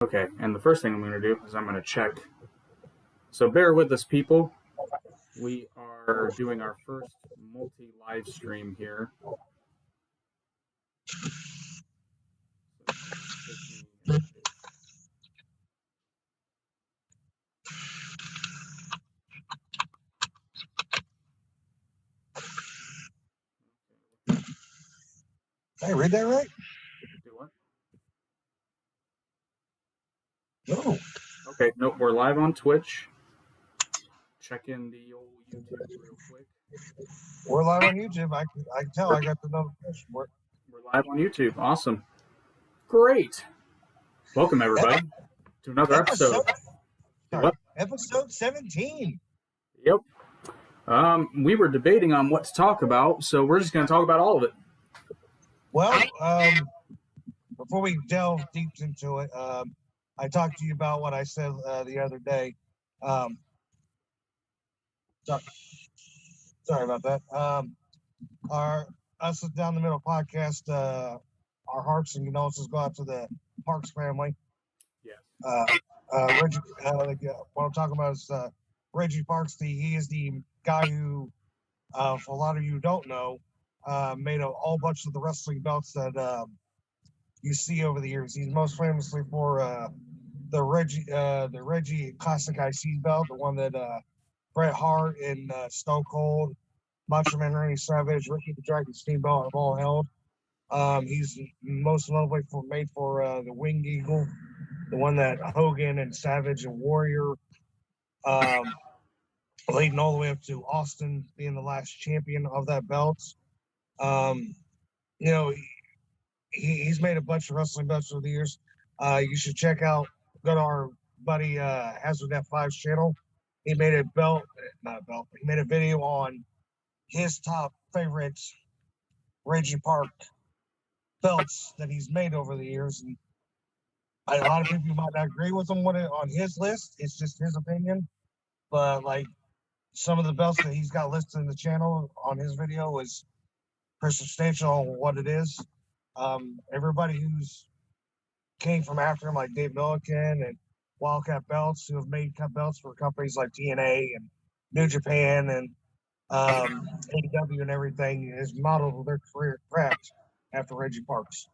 Okay, and the first thing I'm going to do is I'm going to check. So bear with us, people. We are doing our first multi-live stream here. Did I read that right? Do what? No. Okay, nope, we're live on Twitch. Check in the old YouTube real quick. We're live on YouTube. I can tell. I got the notification. We're live on YouTube. Awesome. Great. Welcome, everybody, to another episode. Episode 17. Yep. We were debating on what to talk about, so we're just going to talk about all of it. Well, before we delve deep into it, I talked to you about what I said the other day. Sorry about that. Our Us Down the Middle podcast, our hearts and condolences go out to the Parks family. Yes. Reggie, what I'm talking about is Reggie Parks. He is the guy who, for a lot of you who don't know, made a whole bunch of the wrestling belts that you see over the years. He's most famously for the Reggie Classic IC belt, the one that Bret Hart and Stone Cold, Macho Man Randy Savage, Ricky the Dragon Steamboat have all held. He's most notably made for the Winged Eagle, the one that Hogan and Savage and Warrior, leading all the way up to Austin being the last champion of that belt. He's made a bunch of wrestling belts over the years. You should go to our buddy Hazard F5's channel. He made he made a video on his top favorite Reggie Park belts that he's made over the years. And a lot of people might not agree with him on his list. It's just his opinion. But like some of the belts that he's got listed in the channel on his video is pretty substantial on what it is. Everybody who's came from after him, like Dave Milliken and Wildcat Belts, who have made cut belts for companies like TNA and New Japan and AEW and everything, has modeled their career craft after Reggie Parks.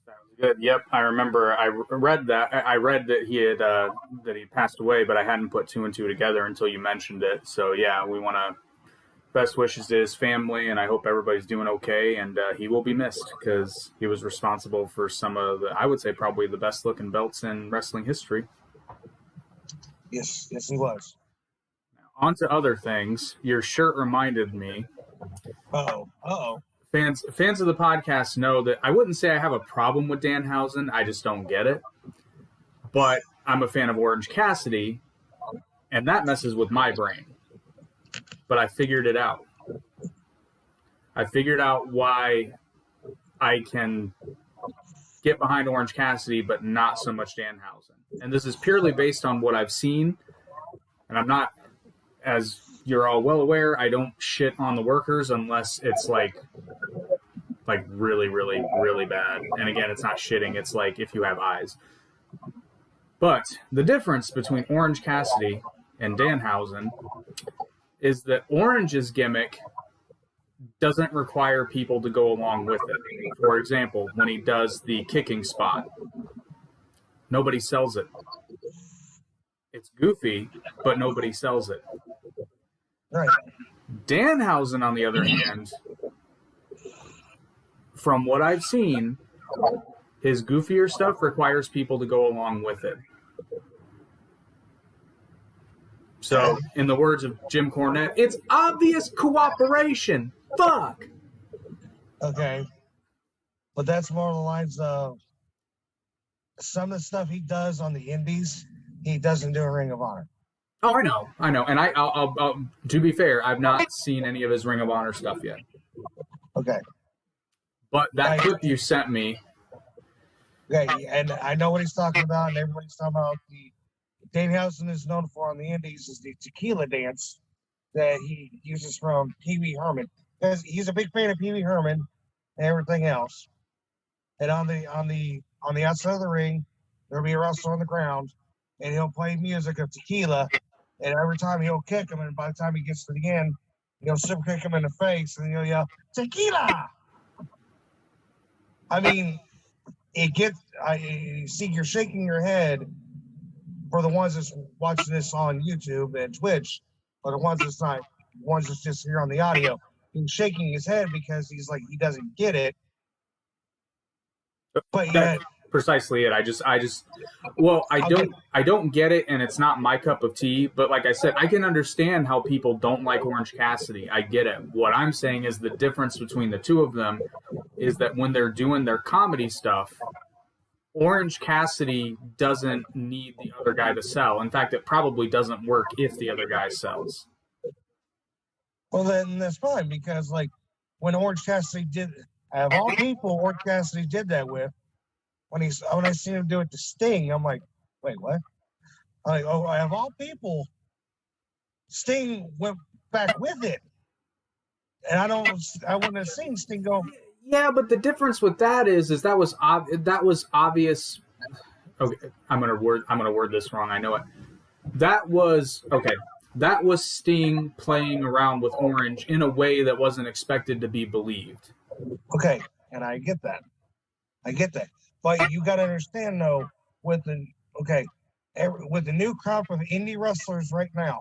Sounds good. Yep, I remember. I read that. I read that he had that he passed away, but I hadn't put two and two together until you mentioned it. So yeah, we want to best wishes to his family, and I hope everybody's doing okay. And he will be missed because he was responsible for some of the, I would say, probably the best looking belts in wrestling history. Yes, he was. Now, on to other things. Your shirt reminded me. Uh-oh. Fans of the podcast know that I wouldn't say I have a problem with Danhausen. I just don't get it. But I'm a fan of Orange Cassidy, and that messes with my brain. But I figured it out. I figured out why I can get behind Orange Cassidy, but not so much Danhausen. And this is purely based on what I've seen. And I'm not, as you're all well aware, I don't shit on the workers unless it's like really, really, really bad. And again, it's not shitting. It's like if you have eyes. But the difference between Orange Cassidy and Danhausen is that Orange's gimmick doesn't require people to go along with it. For example, when he does the kicking spot, nobody sells it. It's goofy, but nobody sells it. Right. Danhausen, on the other hand, from what I've seen, his goofier stuff requires people to go along with it. So, in the words of Jim Cornette, it's obvious cooperation. Fuck. Okay. But that's more along the lines of some of the stuff he does on the indies, he doesn't do a Ring of Honor. Oh, I know. And I'll to be fair, I've not seen any of his Ring of Honor stuff yet. Okay. But that clip you sent me. Okay, and I know what he's talking about, and everybody's talking about the Danhausen is known for on the indies is the tequila dance that he uses from Pee Wee Herman. Because he's a big fan of Pee Wee Herman and everything else. And on the on the outside of the ring, there'll be a wrestler on the ground, and he'll play music of tequila. And every time he'll kick him, and by the time he gets to the end, he'll super kick him in the face, and he'll yell, "Tequila!" I mean, it gets. I see you're shaking your head for the ones that's watching this on YouTube and Twitch, or the ones that's just here on the audio. He's shaking his head because he's like he doesn't get it. But yet, That's precisely it. I don't get it, and it's not my cup of tea. But like I said, I can understand how people don't like Orange Cassidy. I get it. What I'm saying is the difference between the two of them is that when they're doing their comedy stuff, Orange Cassidy doesn't need the other guy to sell. In fact, it probably doesn't work if the other guy sells. well, then that's fine because like when Orange Cassidy did, of all people, Orange Cassidy did that with. When I seen him do it to Sting, I'm like, wait, what? I'm like, oh, of all people, Sting went back with it, and I wouldn't have seen Sting go. Yeah, but the difference with that is that was obvious. Okay, I'm gonna word this wrong. I know it. That was Sting playing around with Orange in a way that wasn't expected to be believed. Okay, and I get that. But you got to understand though, with the new crop of indie wrestlers right now,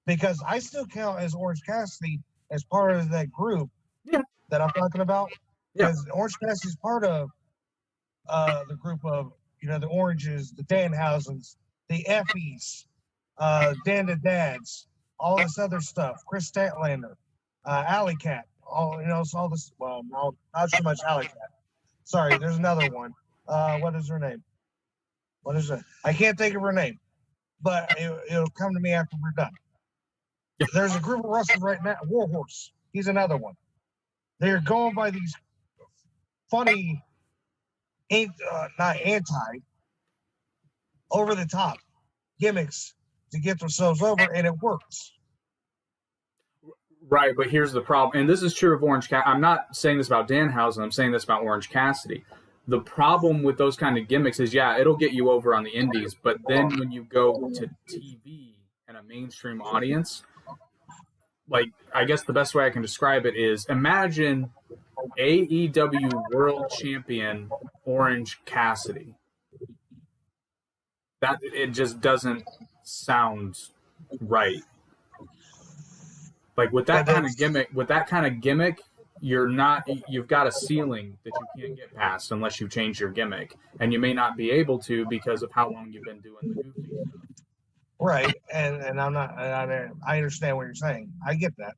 because I still count as Orange Cassidy as part of that group that I'm talking about. Because Orange Cassidy's part of the group of the Oranges, the Danhausens, the Effies, Dan the Dads, all this other stuff. Chris Statlander, Alley Cat, all this. Well, not so much Alley Cat. Sorry, there's another one. What is her name? What is it? I can't think of her name, but it'll come to me after we're done. There's a group of wrestlers right now. Warhorse, he's another one. They're going by these funny, not anti, over the top gimmicks to get themselves over, and it works. Right, but here's the problem, and this is true of Orange Cassidy. I'm not saying this about Danhausen. I'm saying this about Orange Cassidy. The problem with those kind of gimmicks is, it'll get you over on the indies, but then when you go to TV and a mainstream audience, like, I guess the best way I can describe it is, imagine AEW World Champion Orange Cassidy. That it just doesn't sound right. Like with that kind of gimmick, you've got a ceiling that you can't get past unless you change your gimmick, and you may not be able to because of how long you've been doing the goofy stuff. Right, and I'm not. I understand what you're saying. I get that.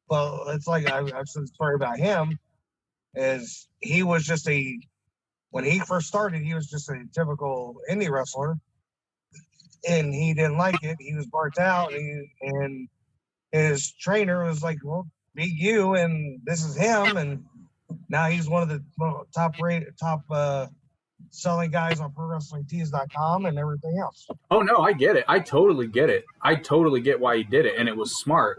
Well, it's like I've said the story about him. Is he was just when he first started, he was just a typical indie wrestler, and he didn't like it. He was burnt out, and his trainer was like, "Well, be you," and this is him, and now he's one of the top selling guys on ProWrestlingTees.com and everything else. Oh no, I get it. I totally get it. I totally get why he did it, and it was smart.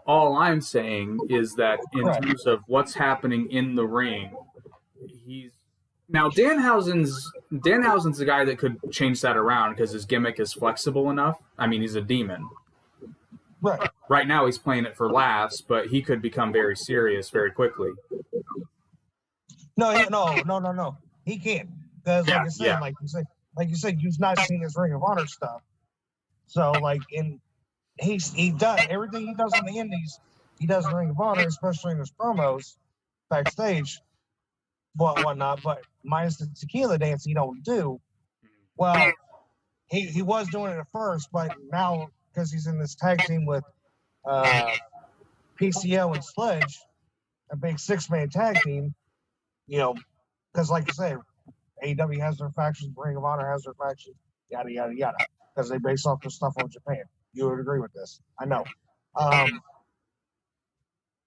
All I'm saying is that in terms of what's happening in the ring, Danhausen's the guy that could change that around because his gimmick is flexible enough. I mean, he's a demon. Right. Right now, he's playing it for laughs, but he could become very serious very quickly. No. He can't. Because, like you said, you've not seen his Ring of Honor stuff. So, he does everything he does in the Indies. He does in Ring of Honor, especially in his promos backstage, whatnot. But minus the tequila dance, he don't do. Well, he was doing it at first, but now because he's in this tag team with PCO and Sledge, a big 6-man tag team, because like you say, AEW has their factions, Ring of Honor has their factions, yada, yada, yada, because they base off the stuff on Japan. You would agree with this. I know.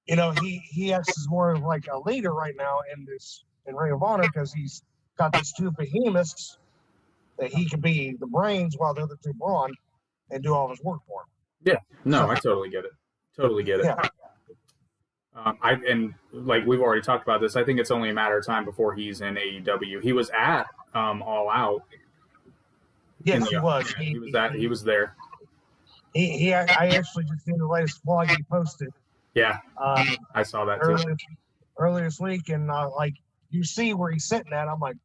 He acts as more of like a leader right now in Ring of Honor because he's got these two behemoths that he can be the brains while the other two brawn and do all his work for him. Yeah. No, I totally get it. Yeah. And like we've already talked about this, I think it's only a matter of time before he's in AEW. He was at All Out. Yes, he was. He was there. I actually just seen the latest vlog he posted. Yeah, I saw that earlier this week, and like you see where he's sitting at. I'm like,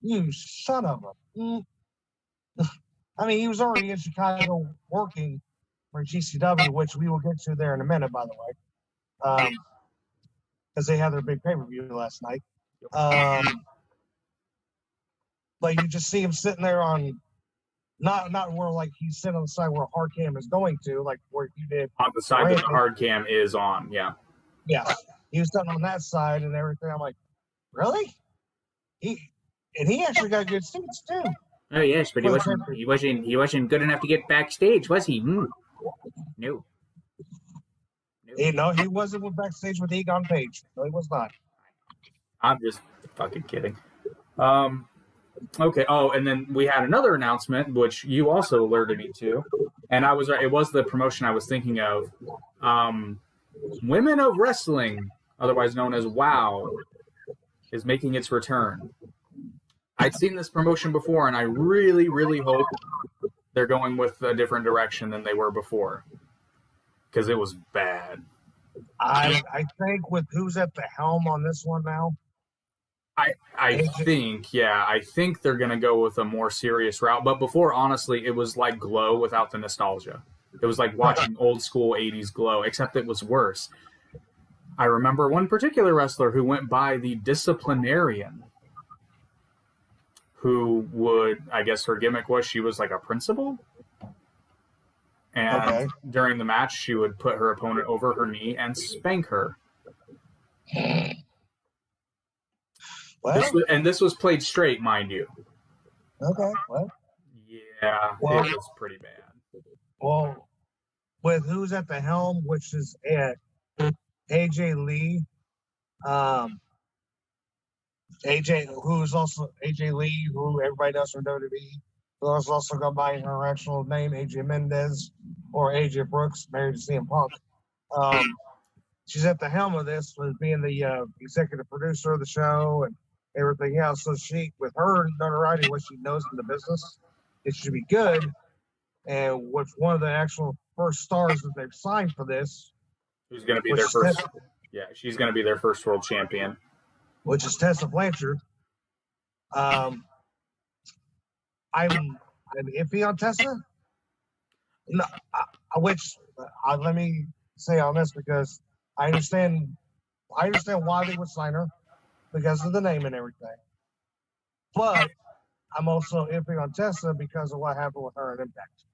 you son of a. I mean, he was already in Chicago working for GCW, which we will get to there in a minute, by the way, because they had their big pay-per-view last night. But you just see him sitting there on, not where like he's sitting on the side where hard cam is going to, like where you did. On the side that the hard cam is on, yeah. Yeah, he was sitting on that side and everything. I'm like, really? He actually got good seats too. Oh yes, but he wasn't good enough to get backstage, was he? No. No, he wasn't backstage with Egon Page. No, he was not. I'm just fucking kidding. Okay. Oh, and then we had another announcement, which you also alerted me to, and it was the promotion I was thinking of. Women of Wrestling, otherwise known as WOW, is making its return. I'd seen this promotion before, and I really, really hope they're going with a different direction than they were before, because it was bad. I think with who's at the helm on this one now. I think they're going to go with a more serious route. But before, honestly, it was like Glow without the nostalgia. It was like watching old school 80s Glow, except it was worse. I remember one particular wrestler who went by the Disciplinarian, who would, I guess her gimmick was she was like a principal. And during the match, she would put her opponent over her knee and spank her. This was played straight, mind you. Okay, well. Yeah, it was pretty bad. Well, with who's at the helm, which is AJ Lee, AJ Lee, who everybody knows from WWE, who's also gone by her actual name, AJ Mendez, or AJ Brooks, married to CM Punk. She's at the helm of this, with being the executive producer of the show and everything else. So she, with her notoriety, what she knows in the business, it should be good. And with one of the actual first stars that they've signed for this, who's going to be their first? She's going to be their first world champion, which is Tessa Blanchard. I'm iffy on Tessa. No, let me say on this, because I understand why they would sign her because of the name and everything. But I'm also iffy on Tessa because of what happened with her at Impact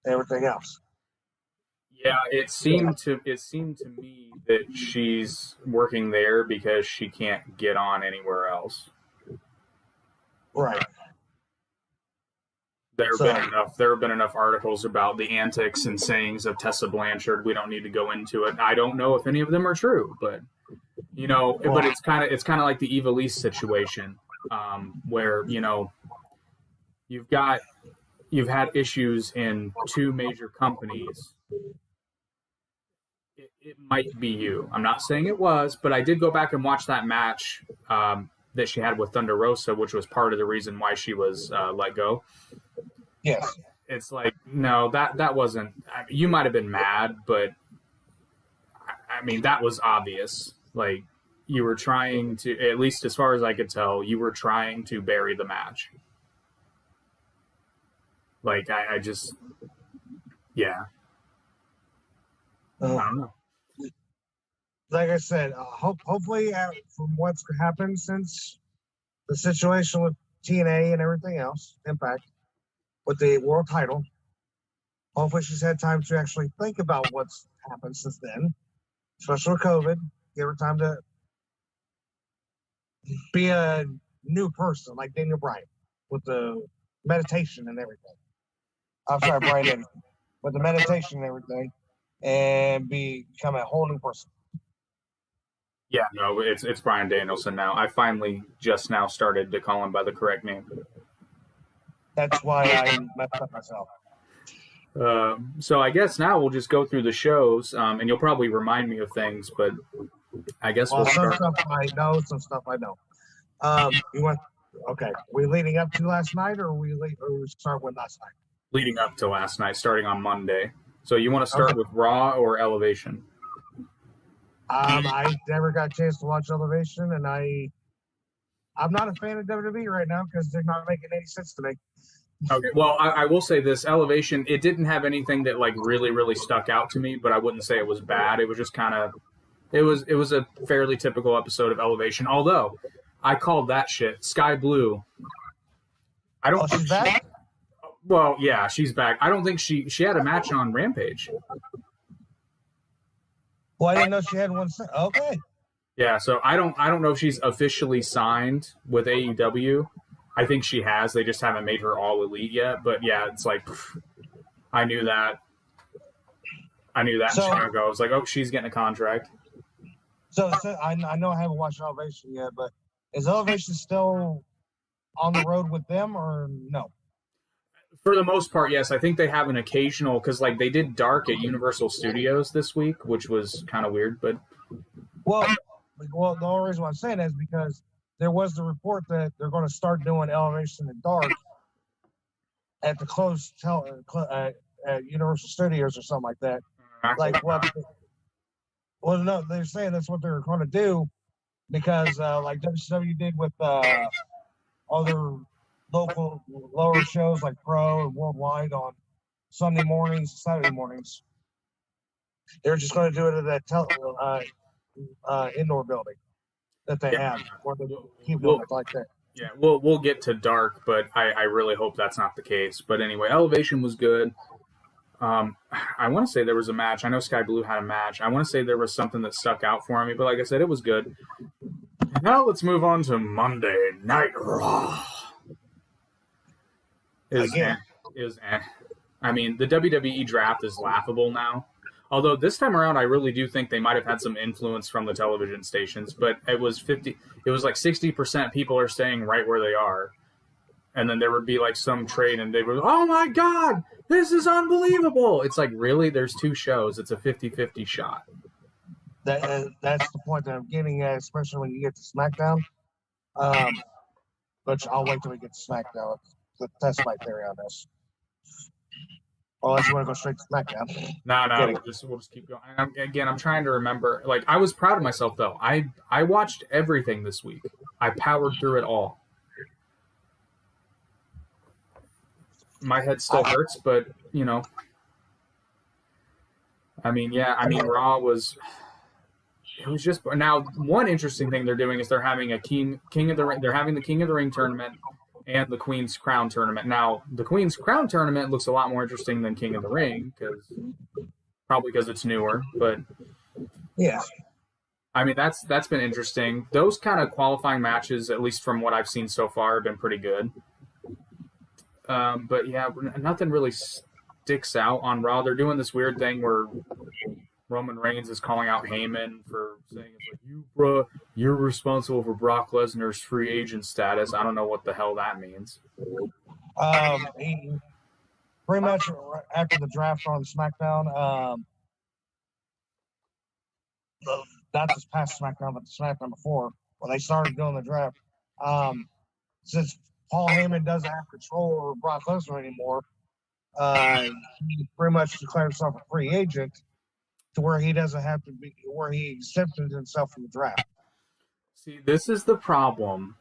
and everything else. Yeah, it seemed to me that she's working there because she can't get on anywhere else. Right. There have been enough articles about the antics and sayings of Tessa Blanchard. We don't need to go into it. I don't know if any of them are true, but but it's kind of like the Ivelisse situation, where you've had issues in two major companies. It might be you. I'm not saying it was, but I did go back and watch that match that she had with Thunder Rosa, which was part of the reason why she was let go. Yes. It's like, no, that wasn't. You might have been mad, but I mean, that was obvious. Like, you were trying to, at least as far as I could tell, you were trying to bury the match. Like, I just, yeah. I don't know. Like I said, hopefully from what's happened since the situation with TNA and everything else, Impact, with the world title, hopefully she's had time to actually think about what's happened since then, especially with COVID. Give her time to be a new person, like Daniel Bryan, with the meditation and everything. I'm sorry, Bryan Danielson, with the meditation and everything, and become a whole new person. Yeah, no, it's Bryan Danielson now. I finally just now started to call him by the correct name. That's why I messed up myself. So I guess now we'll just go through the shows, and you'll probably remind me of things, but I guess Well, we'll some start stuff I know, some stuff I don't. You want? Okay, we leading up to last night, or we start with last night? leading up to last night, starting on Monday. So you want to start with Raw or Elevation? I never got a chance to watch Elevation, and I'm not a fan of WWE right now because they're not making any sense to me. Okay. Well, I will say this: Elevation. It didn't have anything that like really stuck out to me, but I wouldn't say it was bad. It was just kind of. It was a fairly typical episode of Elevation. Although I called that shit Sky Blue. I don't. Oh, she's back? Well, yeah, she's back. I don't think she had a match on Rampage. Well, I didn't know she had one. Okay. Yeah, so I don't know if she's officially signed with AEW. I think she has. They just haven't made her all elite yet. But yeah, it's like I knew that. I knew that in Chicago. I was like, oh, she's getting a contract. So I know I haven't watched Elevation yet, but is Elevation still on the road with them or no? For the most part, yes. I think they have an occasional because like they did Dark at Universal Studios this week, which was kind of weird. But well, the only reason why I'm saying that is because there was the report that they're going to start doing Elevation and Dark at the at Universal Studios or something like that. Like what? Well, no, they're saying that's what they're going to do because like WCW did with other local lower shows like Pro and Worldwide on Sunday mornings, Saturday mornings. They're just going to do it at that indoor building that they have, or they keep doing it like that. Yeah, we'll get to Dark, but I really hope that's not the case. But anyway, Elevation was good. I want to say there was a match. I know Sky Blue had a match. I want to say there was something that stuck out for me, but like I said, it was good. Now let's move on to Monday Night Raw. I mean, the WWE draft is laughable now. Although this time around, I really do think they might have had some influence from the television stations. But it was like 60% people are staying right where they are. And then there would be like some trade and they would, oh my God, this is unbelievable. It's like, really? There's two shows. It's a 50-50 shot. That's the point that I'm getting at, especially when you get to SmackDown. But I'll wait till we get to SmackDown. That's my theory on this. Unless you want to go straight to SmackDown. No, we'll just keep going. I'm trying to remember. Like, I was proud of myself, though. I watched everything this week. I powered through it all. My head still hurts, but, you know. Raw was... It was just... Now, one interesting thing they're doing is they're having a King of the Ring... They're having the King of the Ring tournament and the Queen's Crown tournament. Now, the Queen's Crown tournament looks a lot more interesting than King of the Ring, probably because it's newer, but... Yeah. I mean, that's been interesting. Those kind of qualifying matches, at least from what I've seen so far, have been pretty good. But yeah, nothing really sticks out on Raw. They're doing this weird thing where Roman Reigns is calling out Heyman for saying, it's like, you're responsible for Brock Lesnar's free agent status. I don't know what the hell that means. He, pretty much after the draft on SmackDown, not this past SmackDown, but the SmackDown before, when they started doing the draft, since Paul Heyman doesn't have control over Brock Lesnar anymore, he pretty much declared himself a free agent to where he doesn't have to be, where he exempted himself from the draft. See, this is the problem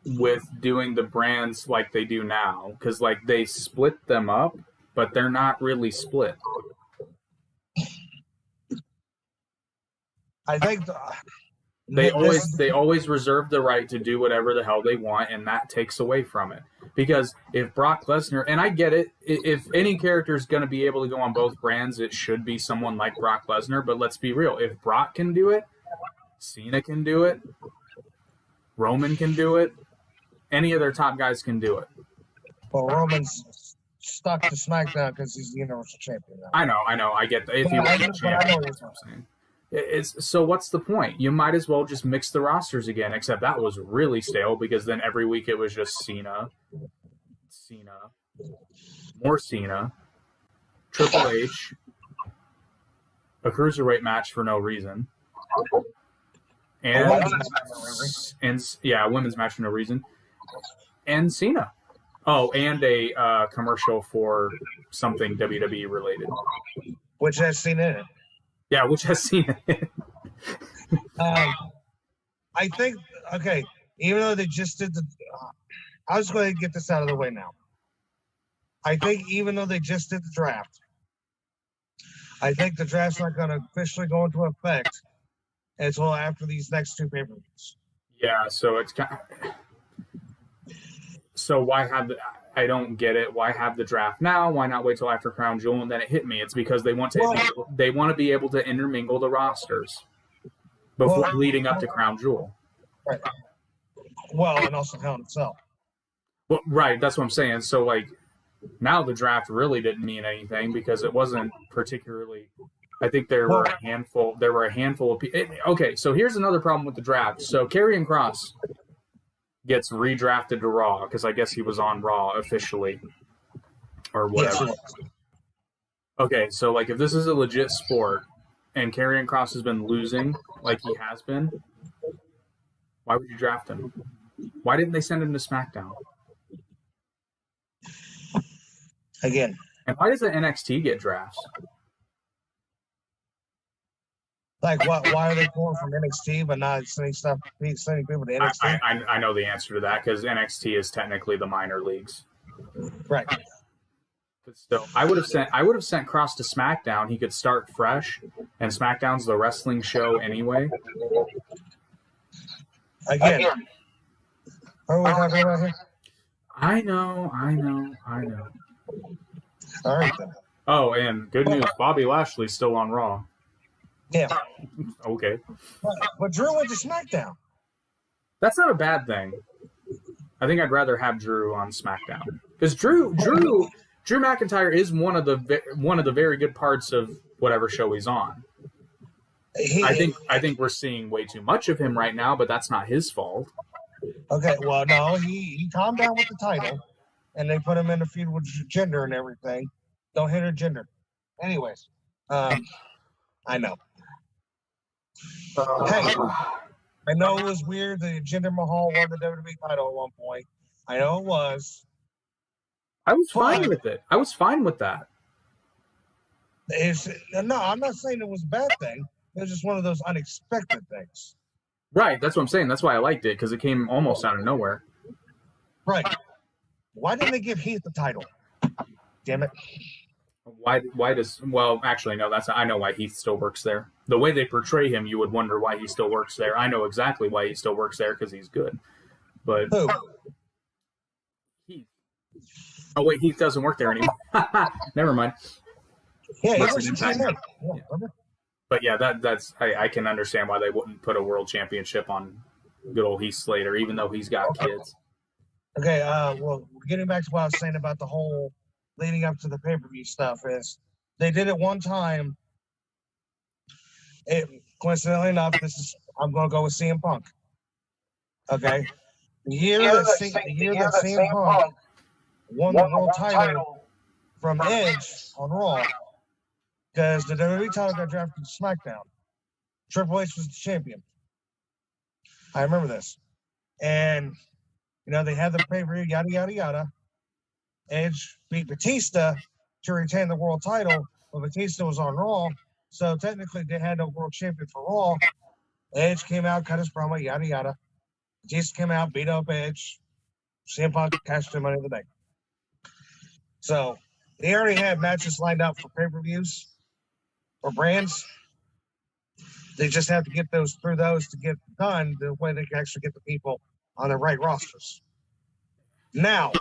with doing the brands like they do now, because like they split them up, but they're not really split. I think they always reserve the right to do whatever the hell they want, and that takes away from it. Because if Brock Lesnar, and I get it, if any character is going to be able to go on both brands, it should be someone like Brock Lesnar. But let's be real: if Brock can do it, Cena can do it, Roman can do it, any of their top guys can do it. Well, Roman's stuck to SmackDown because he's the Universal Champion now. I know. I get that. If he was a champion, that's what I'm saying. So what's the point? You might as well just mix the rosters again, except that was really stale because then every week it was just Cena, more Cena, Triple H, a cruiserweight match for no reason, and a women's match for no reason, and Cena. Oh, and a commercial for something WWE related, which has Cena in it. Yeah, which has Cena in it. I think, okay, even though they just did I was going to get this out of the way now. I think even though they just did the draft, I think the draft's not going to officially go into effect until after these next two pay-per-views. Yeah, so it's kind of... So why have the... I don't get it. Why have the draft now? Why not wait till after Crown Jewel? And then it hit me. It's because they want to be able to intermingle the rosters before leading up to Crown Jewel. Right. Well, and also Hell in a Cell. Well, right. That's what I'm saying. So, like, now the draft really didn't mean anything because it wasn't particularly. I think there were a handful. There were a handful of people. Okay, so here's another problem with the draft. So Karrion Kross gets redrafted to Raw because I guess he was on Raw officially or whatever. Okay, so like if this is a legit sport and Karrion Kross has been losing like he has been, why would you draft him? Why didn't they send him to SmackDown? Again. And why does the NXT get drafts? Like, why are they pulling from NXT but not sending people to NXT? I know the answer to that because NXT is technically the minor leagues. Right. But still, I would have sent Kross to SmackDown. He could start fresh, and SmackDown's the wrestling show anyway. Again. What are we talking about here? I know. All right, then. Oh, and good news, Bobby Lashley's still on Raw. Yeah. Okay. But Drew went to SmackDown. That's not a bad thing. I think I'd rather have Drew on SmackDown because Drew McIntyre is one of the very good parts of whatever show he's on. I think we're seeing way too much of him right now, but that's not his fault. Okay, well, no, he calmed down with the title, and they put him in a feud with Jinder and everything. Don't hit her Jinder. Anyways, I know. Hey, I know it was weird that Jinder Mahal won the WWE title at one point. I know it was. I was fine with it. I was fine with that. No, I'm not saying it was a bad thing. It was just one of those unexpected things. Right, that's what I'm saying. That's why I liked it, because it came almost out of nowhere. Right. Why didn't they give Heath the title? Damn it. Why does... Well, actually, no, I know why Heath still works there. The way they portray him, you would wonder why he still works there. I know exactly why he still works there, because he's good. But... Who? Heath. Oh, wait, Heath doesn't work there anymore. Never mind. Yeah, he was in. But yeah, that's I can understand why they wouldn't put a world championship on good old Heath Slater, even though he's got kids. Okay, well, getting back to what I was saying about the whole leading up to the pay-per-view stuff is they did it one time. Coincidentally enough, I'm going to go with CM Punk. Okay, the year that CM Punk won the world title from Edge on Raw. Because the WWE title got drafted to SmackDown. Triple H was the champion. I remember this. And, they had the pay-per-view, yada, yada, yada. Edge beat Batista to retain the world title, but Batista was on Raw. So technically, they had no world champion for Raw. Edge came out, cut his promo, yada, yada. Batista came out, beat up Edge. CM Punk cashed in Money in the Bank. So they already had matches lined up for pay-per-views. Or brands, they just have to get those through those to get done the way they can actually get the people on the right rosters. Now,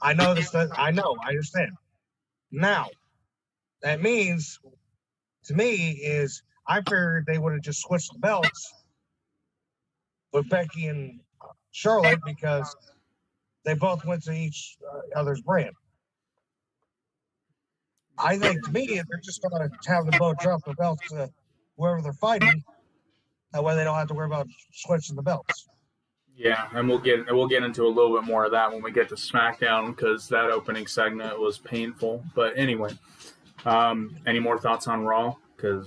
I know this. I understand. Now, that means to me is I figured they would have just switched the belts with Becky and Charlotte because they both went to each other's brand. I think to me, they're just going to have them both drop the belts to whoever they're fighting. That way they don't have to worry about switching the belts. Yeah, and we'll get into a little bit more of that when we get to SmackDown because that opening segment was painful. But anyway, any more thoughts on Raw? Because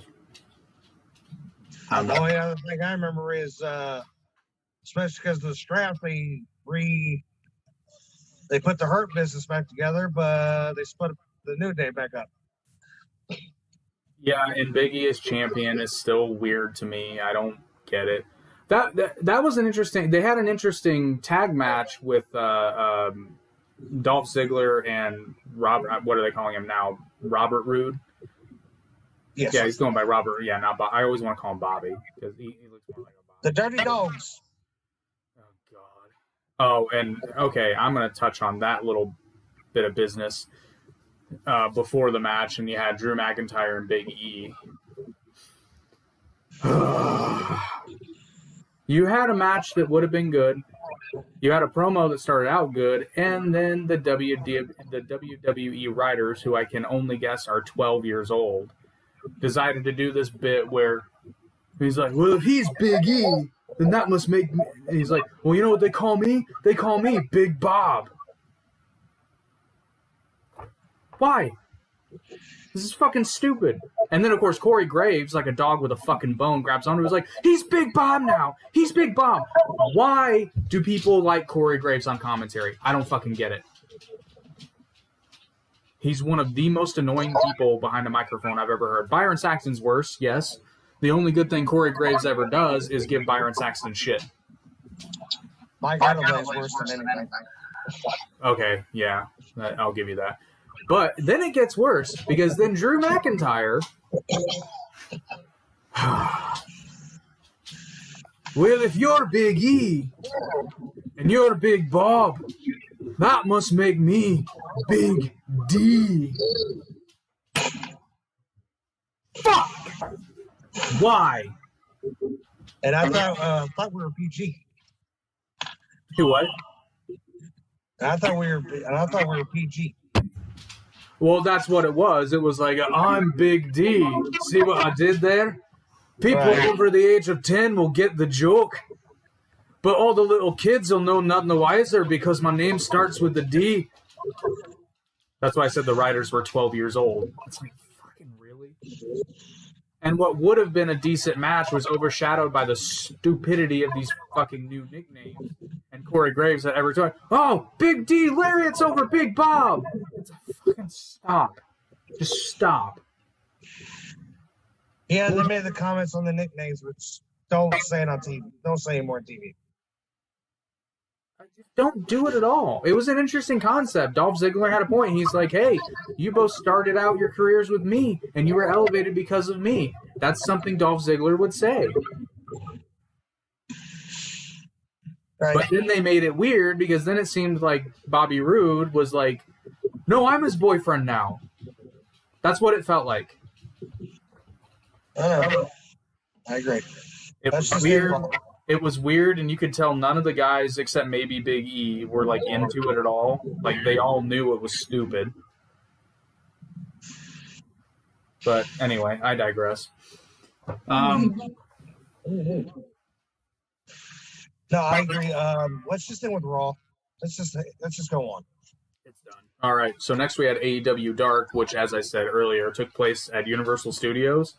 the only other thing I remember is, especially because the strap, they put the Hurt Business back together, but they split the New Day back up. Yeah, and Big E as champion is still weird to me. I don't get it. That was an interesting. They had an interesting tag match with Dolph Ziggler and Robert. What are they calling him now? Robert Roode. Yes. Yeah, he's going by Robert. Yeah, not Bob. I always want to call him Bobby because he looks more like a Bobby. The Dirty Dogs. Oh God. Oh, and okay, I'm going to touch on that little bit of business before the match, and you had Drew McIntyre and Big E. You had a match that would have been good. You had a promo that started out good, and then the WWE writers, who I can only guess are 12 years old, decided to do this bit where he's like, well, if he's Big E, then that must make me... And he's like, well, you know what they call me? They call me Big Bob. Why? This is fucking stupid. And then, of course, Corey Graves, like a dog with a fucking bone, grabs onto it. He's like, he's Big Bob now. He's Big Bob. Why do people like Corey Graves on commentary? I don't fucking get it. He's one of the most annoying people behind a microphone I've ever heard. Byron Saxton's worse, yes. The only good thing Corey Graves ever does is give Byron Saxton shit. Mike Adams is worse than anything. Okay, yeah, I'll give you that. But then it gets worse because then Drew McIntyre. Well, if you're Big E and you're Big Bob, that must make me Big D. Fuck! Why? And I thought we were PG. You what? And I thought we were PG. Well, that's what it was. It was like, I'm Big D. See what I did there? People over the age of 10 will get the joke. But all the little kids will know nothing the wiser because my name starts with the D. That's why I said the writers were 12 years old. It's like, fucking really? And what would have been a decent match was overshadowed by the stupidity of these fucking new nicknames. And Corey Graves at every time, oh, Big D lariats over Big Bob. It's a fucking stop. Just stop. Yeah, they made the comments on the nicknames, which don't say it on TV. Don't say anymore on TV. Don't do it at all. It was an interesting concept. Dolph Ziggler had a point. He's like, hey, you both started out your careers with me, and you were elevated because of me. That's something Dolph Ziggler would say. Right. But then they made it weird because then it seemed like Bobby Roode was like, no, I'm his boyfriend now. That's what it felt like. I agree. It was weird. It was weird, and you could tell none of the guys, except maybe Big E, were like into it at all. Like they all knew it was stupid. But anyway, I digress. No, I agree. Let's just end with Raw. Let's just go on. It's done. All right. So next we had AEW Dark, which, as I said earlier, took place at Universal Studios.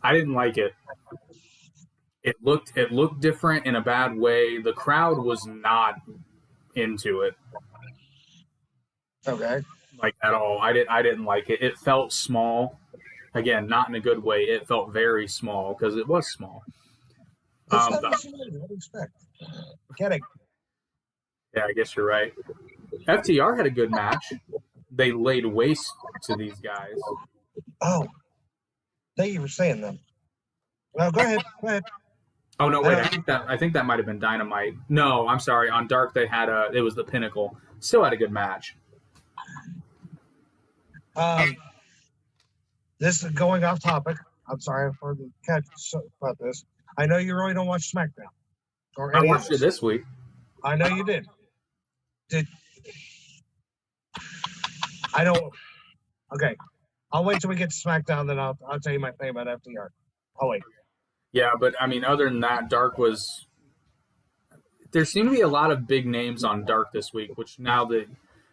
I didn't like it. It looked different in a bad way. The crowd was not into it. Okay. Like at all. I didn't like it. It felt small. Again, not in a good way. It felt very small because it was small. What do you expect? Kidding. Yeah, I guess you're right. FTR had a good match. They laid waste to these guys. Oh, thank you for saying that. Well, go ahead. Oh no, wait! I think that might have been Dynamite. No, I'm sorry. On Dark, they had it was the Pinnacle. Still had a good match. This is going off topic. I'm sorry for the catch about this. I know you really don't watch SmackDown. Or I watched it this week. I know you did. I don't. Okay, I'll wait till we get to SmackDown, then I'll tell you my thing about FTR. I'll wait. Yeah, but I mean, other than that, Dark was There seem to be a lot of big names on Dark this week, which now that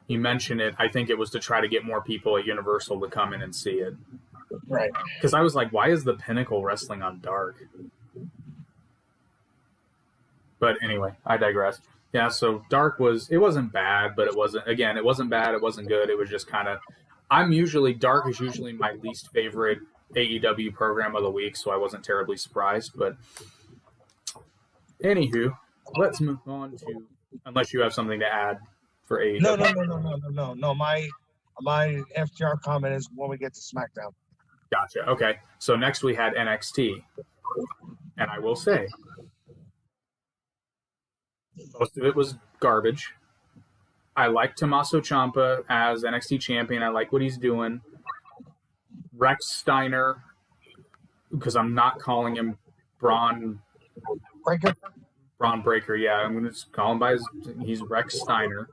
you mention it, I think it was to try to get more people at Universal to come in and see it. Right. Because I was like, why is the Pinnacle wrestling on Dark? But anyway, I digress. Yeah, so Dark it wasn't bad, but it wasn't bad, it wasn't good. It was just kind of, Dark is usually my least favorite AEW program of the week, so I wasn't terribly surprised. But anywho, let's move on to, unless you have something to add for AEW. No. My FTR comment is when we get to SmackDown. Gotcha. Okay. So next we had NXT. And I will say, most of it was garbage. I like Tommaso Ciampa as NXT champion. I like what he's doing. Rex Steiner, because I'm not calling him Braun Breaker. Yeah, I'm going to just call him he's Rex Steiner.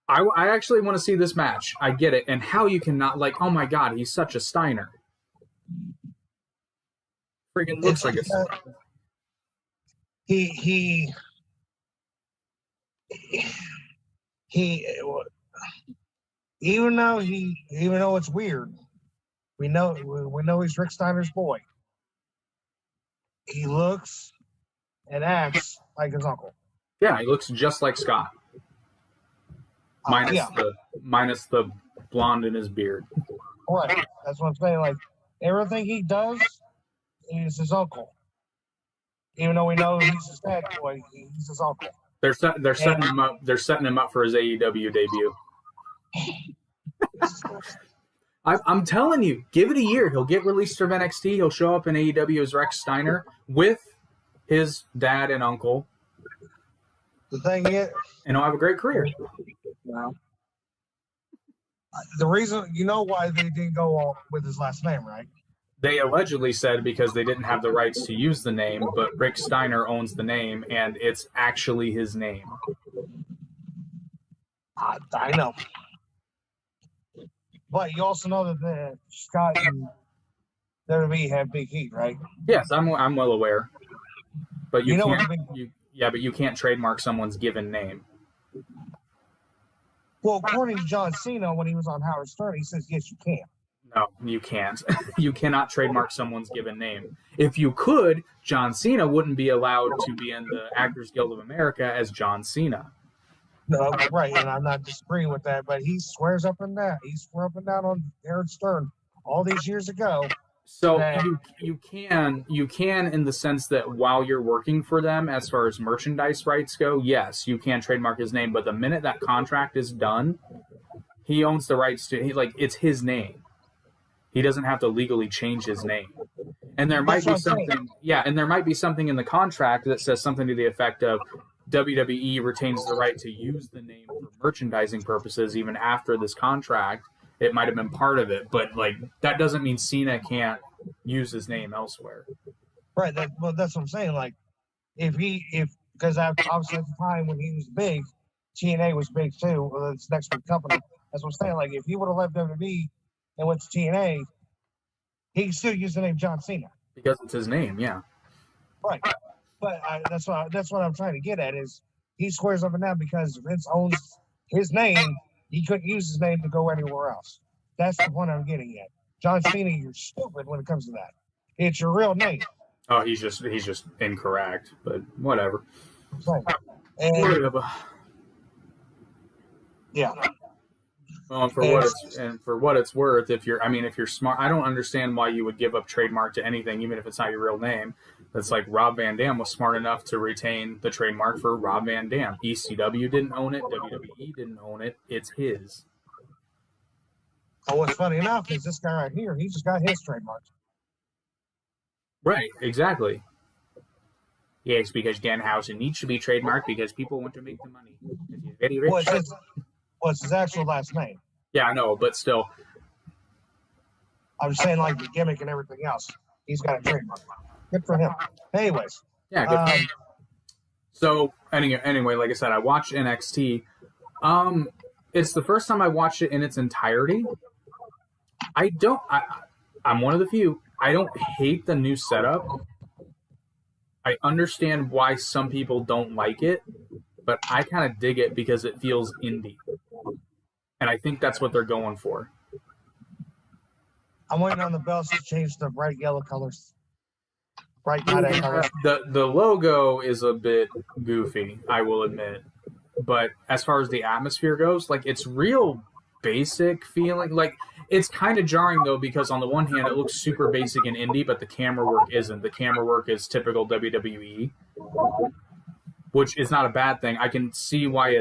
I actually want to see this match. I get it. And how you cannot, like, oh my God, he's such a Steiner. Freaking looks like a Steiner. He even though it's weird, we know he's Rick Steiner's boy. He looks and acts like his uncle. Yeah, he looks just like Scott. Minus the blonde in his beard. Right. That's what I'm saying. Like, everything he does is his uncle. Even though we know he's his dad boy, he's his uncle. They're setting him up. They're setting him up for his AEW debut. I'm telling you, give it a year. He'll get released from NXT. He'll show up in AEW as Rex Steiner with his dad and uncle. The thing is, and he'll have a great career. Wow. The reason, you know why they didn't go on with his last name, right? They allegedly said because they didn't have the rights to use the name, but Rick Steiner owns the name, and it's actually his name. I know. But you also know that Scott and WWE have big heat, right? Yes, I'm well aware. But you can't. But you can't trademark someone's given name. Well, according to John Cena, when he was on Howard Stern, he says yes, you can. No, you can't. You cannot trademark someone's given name. If you could, John Cena wouldn't be allowed to be in the Actors Guild of America as John Cena. No, right, and I'm not disagreeing with that, but he swears up and down. He swore up and down on Howard Stern all these years ago. So you can in the sense that while you're working for them, as far as merchandise rights go, yes, you can trademark his name. But the minute that contract is done, he owns the rights to. It's his name. He doesn't have to legally change his name. And there might be something. Yeah, and there might be something in the contract that says something to the effect of WWE retains the right to use the name for merchandising purposes even after this contract. It might have been part of it, but that doesn't mean Cena can't use his name elsewhere. Right. That's what I'm saying. Like, because obviously at the time when he was big, TNA was big too. Well, it's next big company. That's what I'm saying. Like, if he would have left WWE and went to TNA, he can still use the name John Cena because it's his name. Yeah. Right. But that's what I'm trying to get at is he swears up and down because Vince owns his name. He couldn't use his name to go anywhere else. That's the point I'm getting at. John Cena, you're stupid when it comes to that. It's your real name. Oh, he's just incorrect, but whatever. Right. And, yeah. Well, for what it's worth, if you're smart, I don't understand why you would give up trademark to anything, even if it's not your real name. That's like Rob Van Dam was smart enough to retain the trademark for Rob Van Dam. ECW didn't own it. WWE didn't own it. It's his. Oh, what's funny enough is this guy right here, he just got his trademark. Right, exactly. Yeah, it's because Danhausen needs to be trademarked because people want to make the money. He's very rich. Well, it's his actual last name. Yeah, I know, but still. I'm saying like the gimmick and everything else. He's got a trademark. Good for him. Anyways. Yeah, good for him. So, anyway, like I said, I watched NXT. It's the first time I watched it in its entirety. I'm one of the few. I don't hate the new setup. I understand why some people don't like it, but I kind of dig it because it feels indie. And I think that's what they're going for. I'm waiting on the bells to change the bright yellow colors. Bright tie-dye colors. The logo is a bit goofy, I will admit. But as far as the atmosphere goes, like, it's real basic feeling. Like, it's kind of jarring, though, because on the one hand, it looks super basic and indie, but the camera work isn't. The camera work is typical WWE, which is not a bad thing. I can see why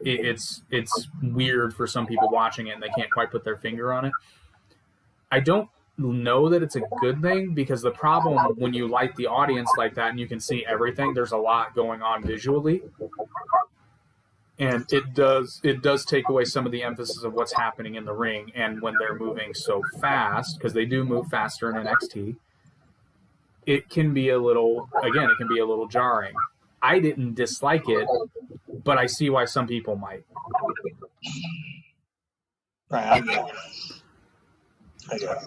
it's weird for some people watching it and they can't quite put their finger on it. I don't know that it's a good thing, because the problem when you light the audience like that and you can see everything, there's a lot going on visually. And it does take away some of the emphasis of what's happening in the ring. And when they're moving so fast, because they do move faster in NXT, it can be a little jarring. I didn't dislike it, but I see why some people might. Right, I get it.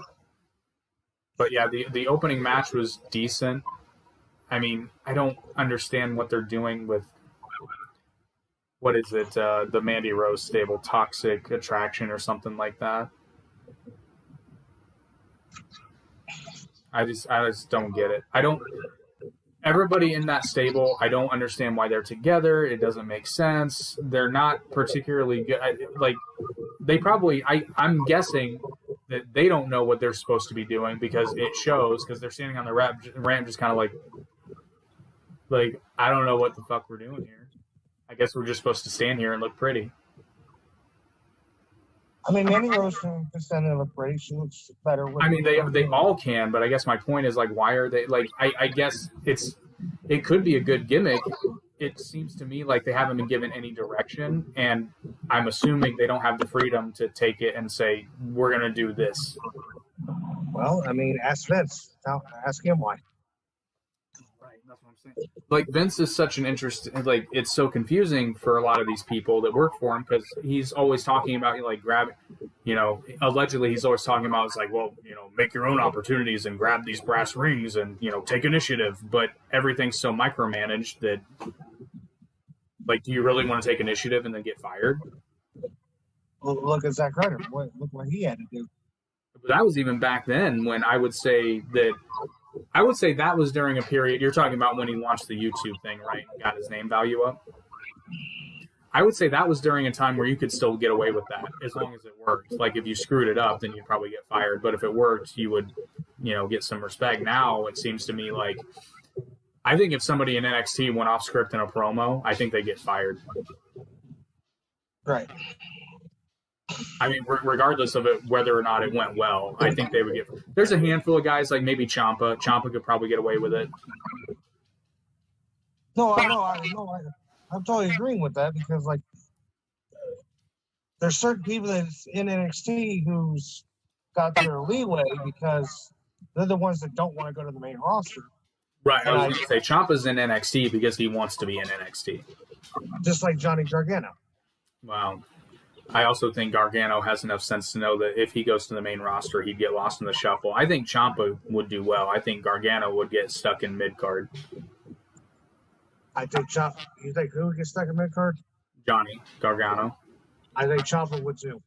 But yeah, the opening match was decent. I mean, I don't understand what they're doing with, what is it, the Mandy Rose stable, Toxic Attraction or something like that. I just don't get it. Everybody in that stable, I don't understand why they're together. It doesn't make sense. They're not particularly good. I'm guessing that they don't know what they're supposed to be doing, because it shows, because they're standing on the ramp just kind of like, I don't know what the fuck we're doing here. I guess we're just supposed to stand here and look pretty. I mean, Mandy Rose can stand and look pretty. She looks better. They all can, but I guess my point is, like, why are they, like, I guess it could be a good gimmick. It seems to me like they haven't been given any direction, and I'm assuming they don't have the freedom to take it and say, we're going to do this. Well, I mean, ask Vince. Now, ask him why. Right, that's what I'm saying. Like, Vince is such an interesting, like, it's so confusing for a lot of these people that work for him, because he's always talking about, like, grabbing, allegedly he's always talking about, it's like, well, make your own opportunities and grab these brass rings and, take initiative. But everything's so micromanaged that, like, do you really want to take initiative and then get fired? Well, look at Zack Ryder. Look what he had to do. But that was even back then, when I would say that was during a period. You're talking about when he launched the YouTube thing, right? And got his name value up. I would say that was during a time where you could still get away with that as long as it worked. Like, if you screwed it up, then you'd probably get fired. But if it worked, you would, get some respect. Now it seems to me like, I think if somebody in NXT went off script in a promo, I think they get fired. Right. I mean, regardless of it, whether or not it went well, I think they would get. There's a handful of guys, like maybe Ciampa. Ciampa could probably get away with it. No, I'm totally agreeing with that, because, like, there's certain people that's in NXT who's got their leeway because they're the ones that don't want to go to the main roster. Right. I was going to say Ciampa's in NXT because he wants to be in NXT. Just like Johnny Gargano. Wow. I also think Gargano has enough sense to know that if he goes to the main roster, he'd get lost in the shuffle. I think Ciampa would do well. I think Gargano would get stuck in mid-card. I think Ciampa. You think who would get stuck in mid-card? Johnny Gargano. I think Ciampa would too.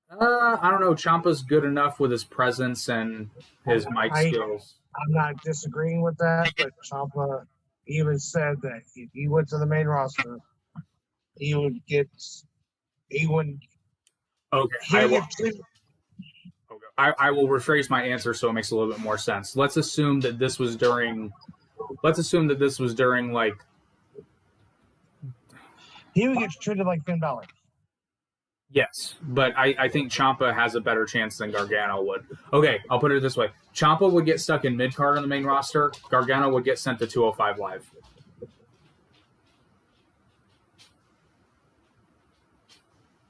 I don't know. Ciampa's good enough with his presence and his mic skills. I'm not disagreeing with that, but Ciampa even said that if he went to the main roster, he wouldn't. Okay. I will rephrase my answer so it makes a little bit more sense. Let's assume that this was during. Like. He would get treated like Finn Balor. Yes, but I think Ciampa has a better chance than Gargano would. Okay, I'll put it this way. Ciampa would get stuck in mid-card on the main roster. Gargano would get sent to 205 Live.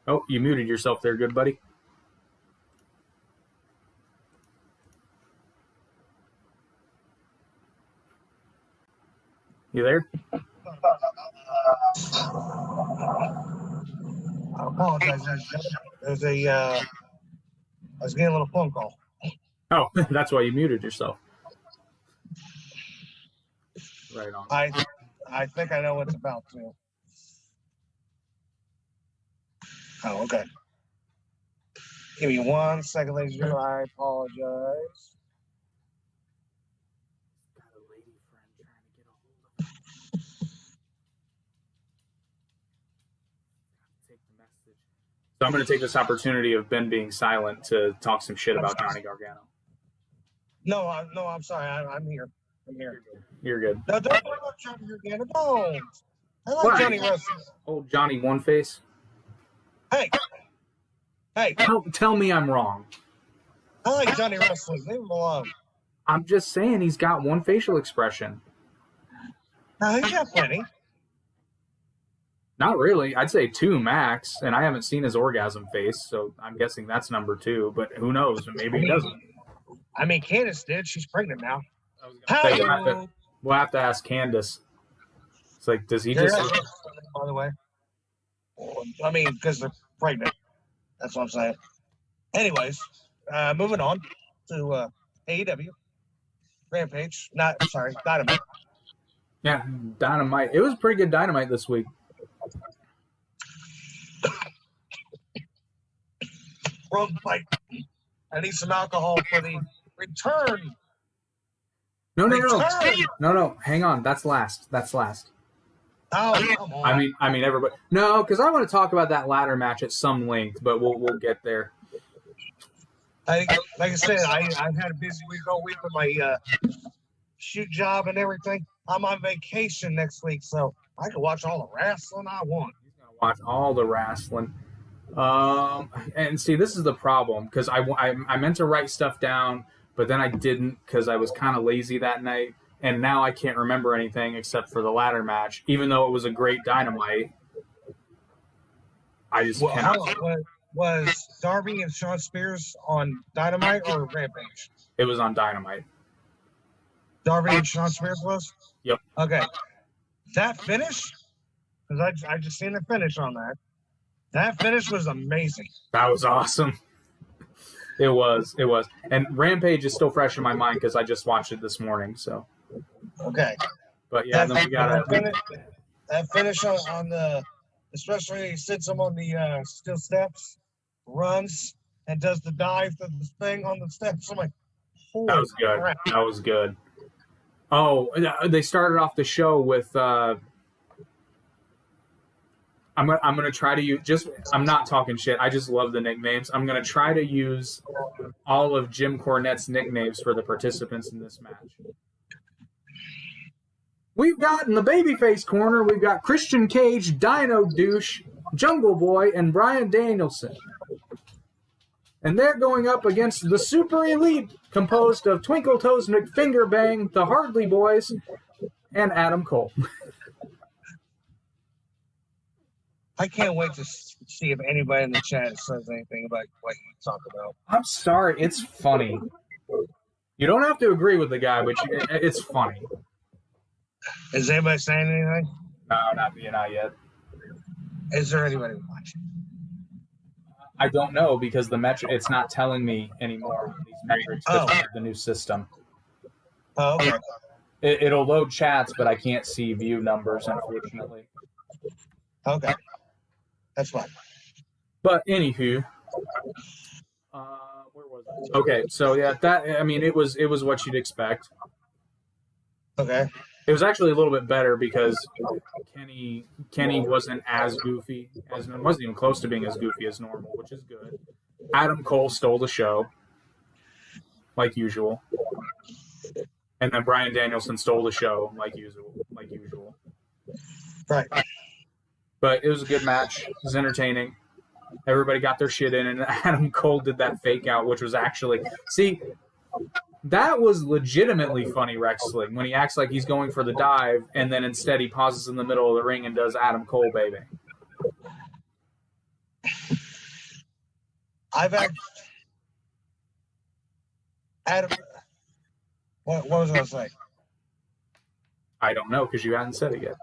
Oh, you muted yourself there, good buddy. You there? I apologize. I was getting a little phone call. Oh, that's why you muted yourself. Right on. I think I know what it's about too. Oh, okay. Give me 1 second, ladies and gentlemen. I apologize. Got a lady friend trying to get a hold of take the message. So I'm going to take this opportunity of Ben being silent to talk some shit about Johnny Gargano. No, I'm sorry. I'm here. I'm here. You're good. No, don't talk about Johnny Gargano. Don't. I like What? Johnny Wrestling. Old Johnny One Face. Hey. Tell me I'm wrong. I like Johnny Wrestling. Leave him alone. I'm just saying he's got one facial expression. No, he's got plenty. Not really. I'd say 2 max, and I haven't seen his orgasm face, so I'm guessing that's number 2. But who knows? Maybe he doesn't. I mean, Candace did. She's pregnant now. Say we'll have to ask Candace. It's like, does he just? By the way, I mean, because they're pregnant. That's what I'm saying. Anyways, moving on to AEW. Rampage. Dynamite. Yeah, Dynamite. It was pretty good Dynamite this week. Road fight. I need some alcohol for the return. No. Hang on. That's last. Oh, come on. I mean, everybody. No, because I want to talk about that ladder match at some length, but we'll get there. Like I said, I've had a busy week all week with my shoot job and everything. I'm on vacation next week, so I can watch all the wrestling I want. He's gonna watch all the wrestling. And see, this is the problem because I meant to write stuff down, but then I didn't because I was kind of lazy that night, and now I can't remember anything except for the ladder match, even though it was a great Dynamite. I just cannot. Was Darby and Shawn Spears on Dynamite or Rampage? It was on Dynamite. Darby and Shawn Spears was? Yep. Okay. That finish, because I just seen the finish on that. That finish was amazing. That was awesome. It was. And Rampage is still fresh in my mind because I just watched it this morning. So. Okay. But yeah, then we got that finish on the, especially he sits him on the steel steps, runs and does the dive to the thing on the steps. I'm like, holy that was good. crap. That was good. Oh, they started off the show with. I'm gonna try to use I'm not talking shit. I just love the nicknames. I'm gonna try to use all of Jim Cornette's nicknames for the participants in this match. We've got in the babyface corner, we've got Christian Cage, Dino Douche, Jungle Boy, and Bryan Danielson. And they're going up against the Super Elite, composed of Twinkle Toes McFingerbang, the Hardly Boys, and Adam Cole. I can't wait to see if anybody in the chat says anything about what you talk about. I'm sorry, it's funny. You don't have to agree with the guy, but it's funny. Is anybody saying anything? No, not yet. Is there anybody watching? I don't know because the metric it's not telling me anymore. These metrics because of the new system. Oh, okay. It'll load chats, but I can't see view numbers, unfortunately. Okay. That's fine. But anywho, where was I? Okay, so yeah, it was what you'd expect. Okay. It was actually a little bit better because Kenny wasn't as goofy, wasn't even close to being as goofy as normal, which is good. Adam Cole stole the show, like usual, and then Bryan Danielson stole the show, like usual. Right. But it was a good match. It was entertaining. Everybody got their shit in, and Adam Cole did that fake out, which was actually that was legitimately funny wrestling when he acts like he's going for the dive, and then instead he pauses in the middle of the ring and does Adam Cole baby. Adam. What was I going to say? I don't know because you hadn't said it yet.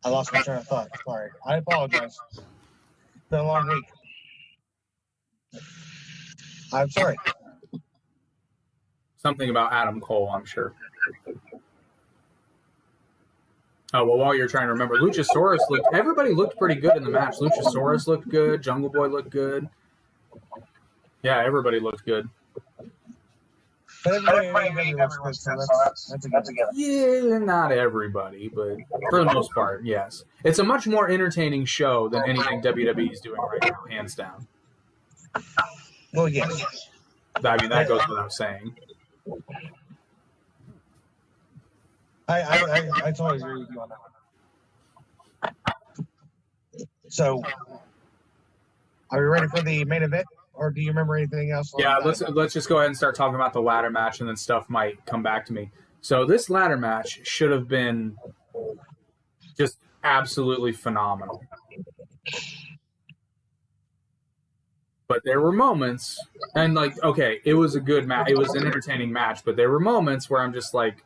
I lost my train of thought. Sorry. I apologize. It's been a long week. I'm sorry. Something about Adam Cole, I'm sure. Oh, well, while you're trying to remember, everybody looked pretty good in the match. Luchasaurus looked good. Jungle Boy looked good. Yeah, everybody looked good. But everybody looks good, so that's a good. Yeah, not everybody, but for the most part, yes. It's a much more entertaining show than anything WWE is doing right now, hands down. Well, yes. I mean, that goes without saying. I totally agree with you on that one. So, are we ready for the main event, or do you remember anything else? Yeah, let's just go ahead and start talking about the ladder match, and then stuff might come back to me. So this ladder match should have been just absolutely phenomenal. But there were moments, and like, okay, it was a good match. It was an entertaining match, but there were moments where I'm just like,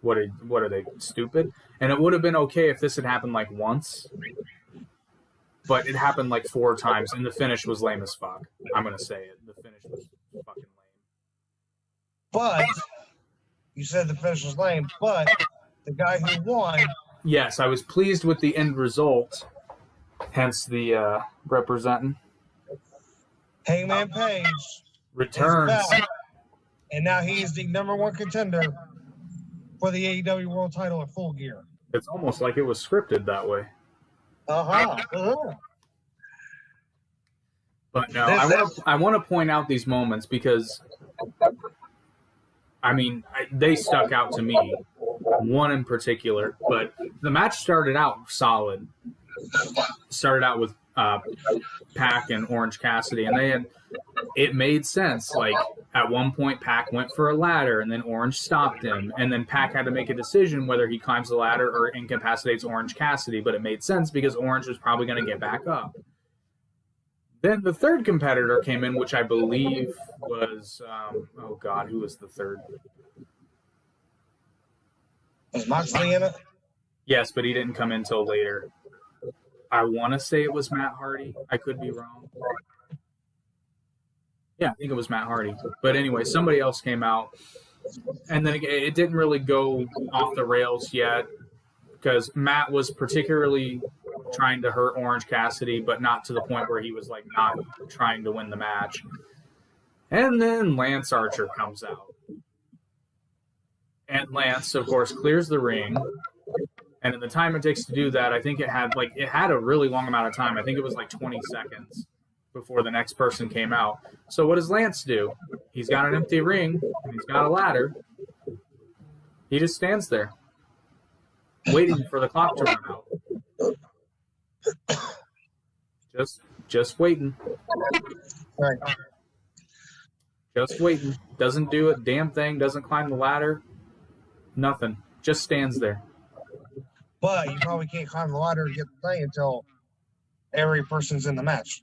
what are they, stupid? And it would have been okay if this had happened like once, but it happened like 4 times, and the finish was lame as fuck. I'm gonna say it. The finish was fucking lame. But you said the finish was lame, but the guy who won. Yes, I was pleased with the end result, hence the representing. Hangman Page returns, and now he is the #1 contender for the AEW World Title at Full Gear. It's almost like it was scripted that way. But no, I want to point out these moments because, I mean, they stuck out to me. One in particular, but the match started out solid. Started out with Pac and Orange Cassidy, and it made sense. Like at one point, Pac went for a ladder, and then Orange stopped him, and then Pac had to make a decision whether he climbs the ladder or incapacitates Orange Cassidy. But it made sense because Orange was probably going to get back up. Then the third competitor came in, which I believe was oh god, who was the third? Was Moxley in it? Yes, but he didn't come in till later. I want to say it was Matt Hardy. I could be wrong. Yeah, I think it was Matt Hardy. But anyway, somebody else came out. And then it didn't really go off the rails yet because Matt was particularly trying to hurt Orange Cassidy, but not to the point where he was like not trying to win the match. And then Lance Archer comes out. And Lance, of course, clears the ring. And in the time it takes to do that, I think it had a really long amount of time. I think it was like 20 seconds before the next person came out. So what does Lance do? He's got an empty ring, and he's got a ladder. He just stands there, waiting for the clock to run out. Just waiting. Right. Just waiting. Doesn't do a damn thing. Doesn't climb the ladder. Nothing. Just stands there. But you probably can't climb the ladder and get the thing until every person's in the match.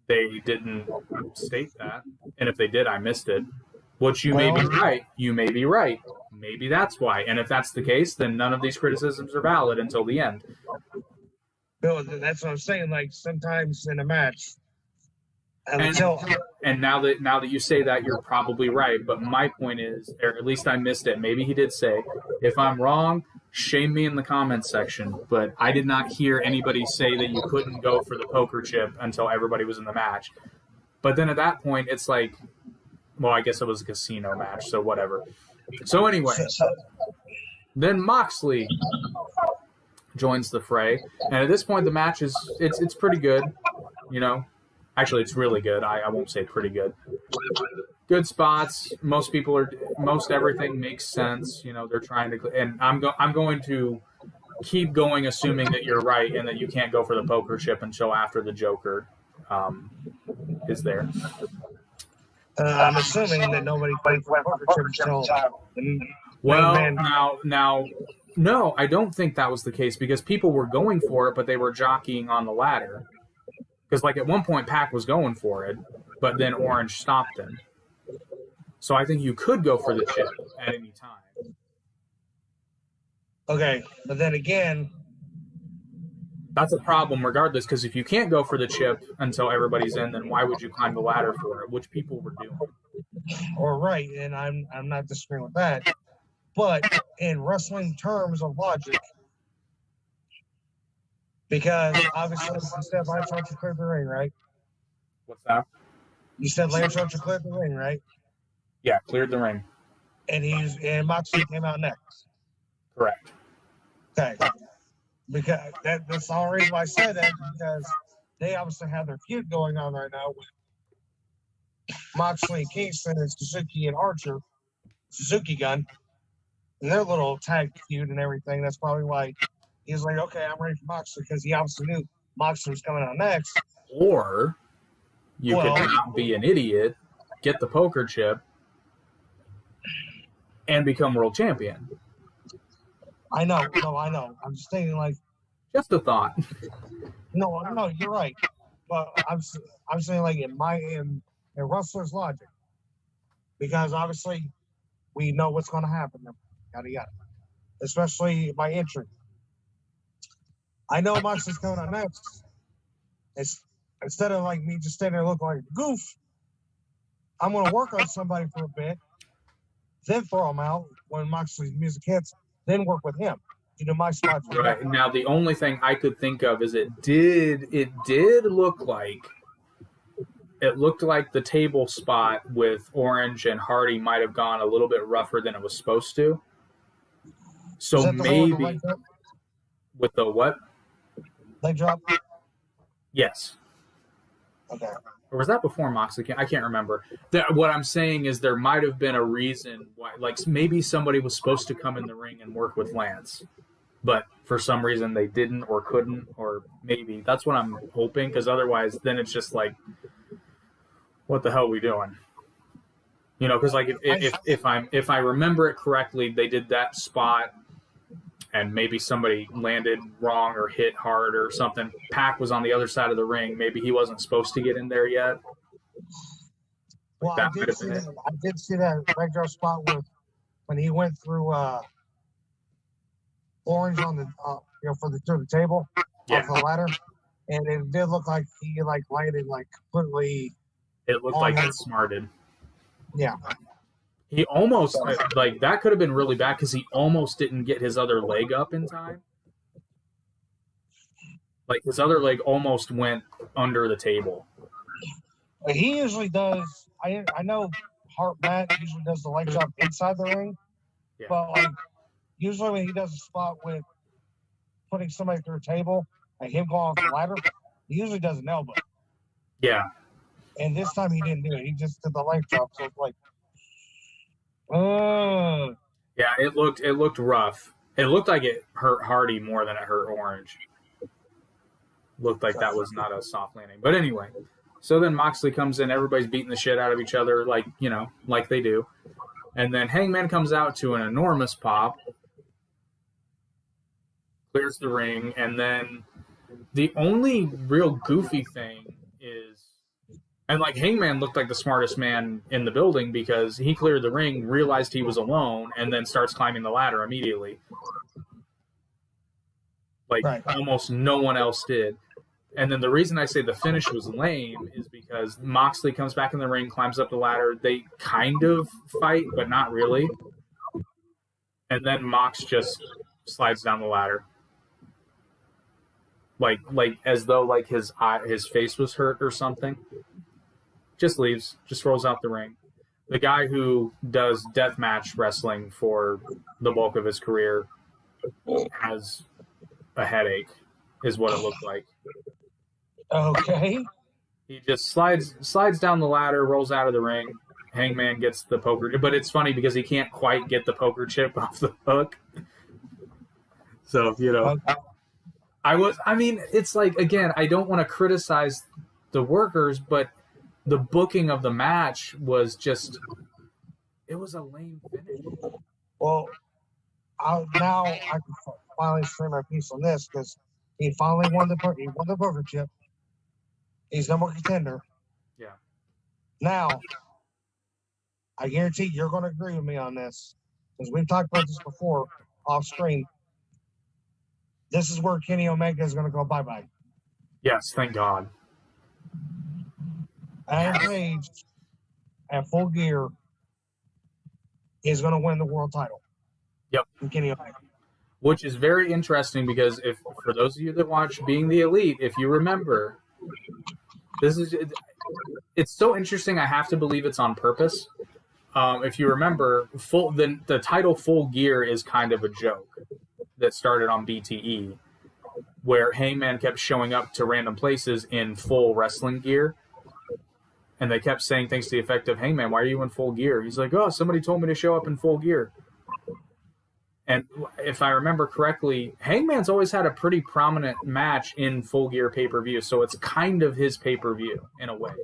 They didn't state that. And if they did, I missed it. Which you may be right. You may be right. Maybe that's why. And if that's the case, then none of these criticisms are valid until the end. Bill, that's what I'm saying. Like sometimes in a match, and now that you say that, you're probably right. But my point is, or at least I missed it. Maybe he did say, if I'm wrong, shame me in the comments section. But I did not hear anybody say that you couldn't go for the poker chip until everybody was in the match. But then at that point, it's like, well, I guess it was a casino match, so whatever. So anyway, then Moxley joins the fray, and at this point, the match it's pretty good, you know. Actually, it's really good. I won't say pretty good. Good spots. Most everything makes sense. You know, they're trying to, and I'm going to keep going, assuming that you're right and that you can't go for the poker chip until after the Joker is there. I'm assuming that nobody played for the poker chip until. Well, now, no, I don't think that was the case because people were going for it, but they were jockeying on the ladder. Because, like, at one point, Pac was going for it, but then Orange stopped him. So I think you could go for the chip at any time. Okay, but then again... That's a problem regardless, because if you can't go for the chip until everybody's in, then why would you climb the ladder for it, which people were doing. Or right, and I'm not disagreeing with that. But in wrestling terms of logic, Because obviously you said Lance Archer cleared the ring, right? What's that? You said Lance Archer cleared the ring, right? Yeah, cleared the ring. And Moxley came out next. Correct. Okay. Because that's the only reason why I said that, because they obviously have their feud going on right now with Moxley and Kingston and Suzuki and Archer, Suzuki Gun, and their little tag feud and everything. That's probably why he's like, okay, I'm ready for Moxley, because he obviously knew Moxley was coming out next. Or you could not be an idiot, get the poker chip, and become world champion. I know. I'm just thinking like, just a thought. No, you're right. But I'm saying like in wrestler's logic, because obviously we know what's going to happen. Yada yada. Especially by entry. I know Moxley's coming on next. Instead of like me just standing there looking like a goof, I'm going to work on somebody for a bit, then throw him out when Moxley's music hits, then work with him to do my spot. Right. Now, the only thing I could think of is it did look like the table spot with Orange and Hardy might have gone a little bit rougher than it was supposed to. So maybe with the what? Leg drop? Yes. Okay. Or was that before Moxley? I can't remember. What I'm saying is there might have been a reason why, like maybe somebody was supposed to come in the ring and work with Lance, but for some reason they didn't or couldn't, or maybe that's what I'm hoping, because otherwise then it's just like, what the hell are we doing? You know, because like if I remember it correctly, they did that spot and maybe somebody landed wrong or hit hard or something. Pac was on the other side of the ring. Maybe he wasn't supposed to get in there yet. Well, I did see that leg drop spot when he went through Orange on the through the table off the ladder, and it did look like he like landed like completely. It looked like he smarted. Yeah. He almost, like, that could have been really bad because he almost didn't get his other leg up in time. Like, his other leg almost went under the table. He usually does, I know Matt usually does the leg drop inside the ring, but, like, usually when he does a spot with putting somebody through a table, like him going off the ladder, he usually does an elbow. Yeah. And this time he didn't do it. He just did the leg drop, so it's like, yeah, it looked rough. It looked like it hurt Hardy more than it hurt Orange. Looked like that was not a soft landing. But anyway, so then Moxley comes in, everybody's beating the shit out of each other like they do. And then Hangman comes out to an enormous pop, clears the ring, and then the only real goofy thing is, and like Hangman looked like the smartest man in the building because he cleared the ring, realized he was alone, and then starts climbing the ladder immediately. Like almost no one else did. And then the reason I say the finish was lame is because Moxley comes back in the ring, climbs up the ladder. They kind of fight, but not really. And then Mox just slides down the ladder. Like as though like his face was hurt or something. Just leaves, just rolls out the ring. The guy who does deathmatch wrestling for the bulk of his career has a headache, is what it looked like. Okay. He just slides down the ladder, rolls out of the ring. Hangman gets the poker, but it's funny because he can't quite get the poker chip off the hook. So, it's like, again, I don't want to criticize the workers, but the booking of the match was just, it was a lame finish. Well, now I can finally say my piece on this because he finally won the poker chip. He's number one contender. Yeah. Now, I guarantee you're going to agree with me on this because we've talked about this before off screen. This is where Kenny Omega is going to go bye-bye. Yes, thank God. Adam Page, at Full Gear, is going to win the world title. Yep. From Kenny Omega. Which is very interesting because if for those of you that watch Being the Elite, if you remember, it's so interesting. I have to believe it's on purpose. If you remember, the title Full Gear is kind of a joke that started on BTE, where Hangman kept showing up to random places in full wrestling gear. And they kept saying things to the effect of, "Hangman, why are you in full gear?" He's like, "Oh, somebody told me to show up in full gear." And if I remember correctly, Hangman's always had a pretty prominent match in Full Gear pay-per-view, so it's kind of his pay-per-view in a way.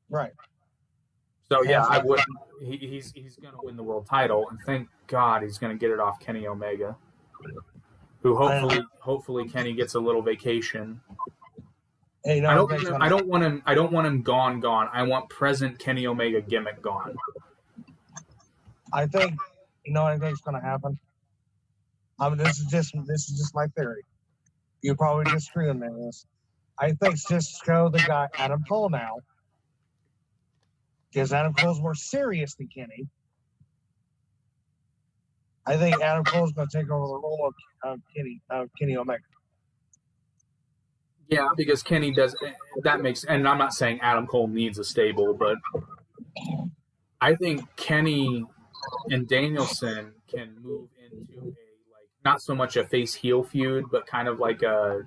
Right. So yeah, I wouldn't. He's going to win the world title, and thank God he's going to get it off Kenny Omega, who hopefully Kenny gets a little vacation. Hey, I don't want him gone. I want present Kenny Omega gimmick gone. I think I think it's going to happen. This is just my theory. You probably disagree with me on this. I think Cisco, the guy Adam Cole now, because Adam Cole's more serious than Kenny. I think Adam Cole's going to take over the role of Kenny Omega. Yeah, because Kenny does that makes, and I'm not saying Adam Cole needs a stable, but I think Kenny and Danielson can move into not so much a face heel feud, but kind of like a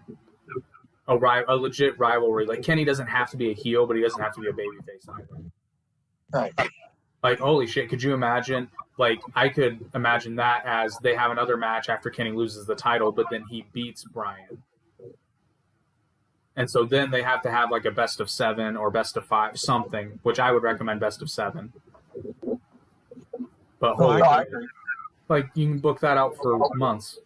legit rivalry. Like Kenny doesn't have to be a heel, but he doesn't have to be a babyface either. Right. Like, holy shit, could you imagine? Like, I could imagine that as they have another match after Kenny loses the title, but then he beats Bryan. And so then they have to have like a best of 7 or best of 5, something, which I would recommend best of 7. But holy shit, like you can book that out for months.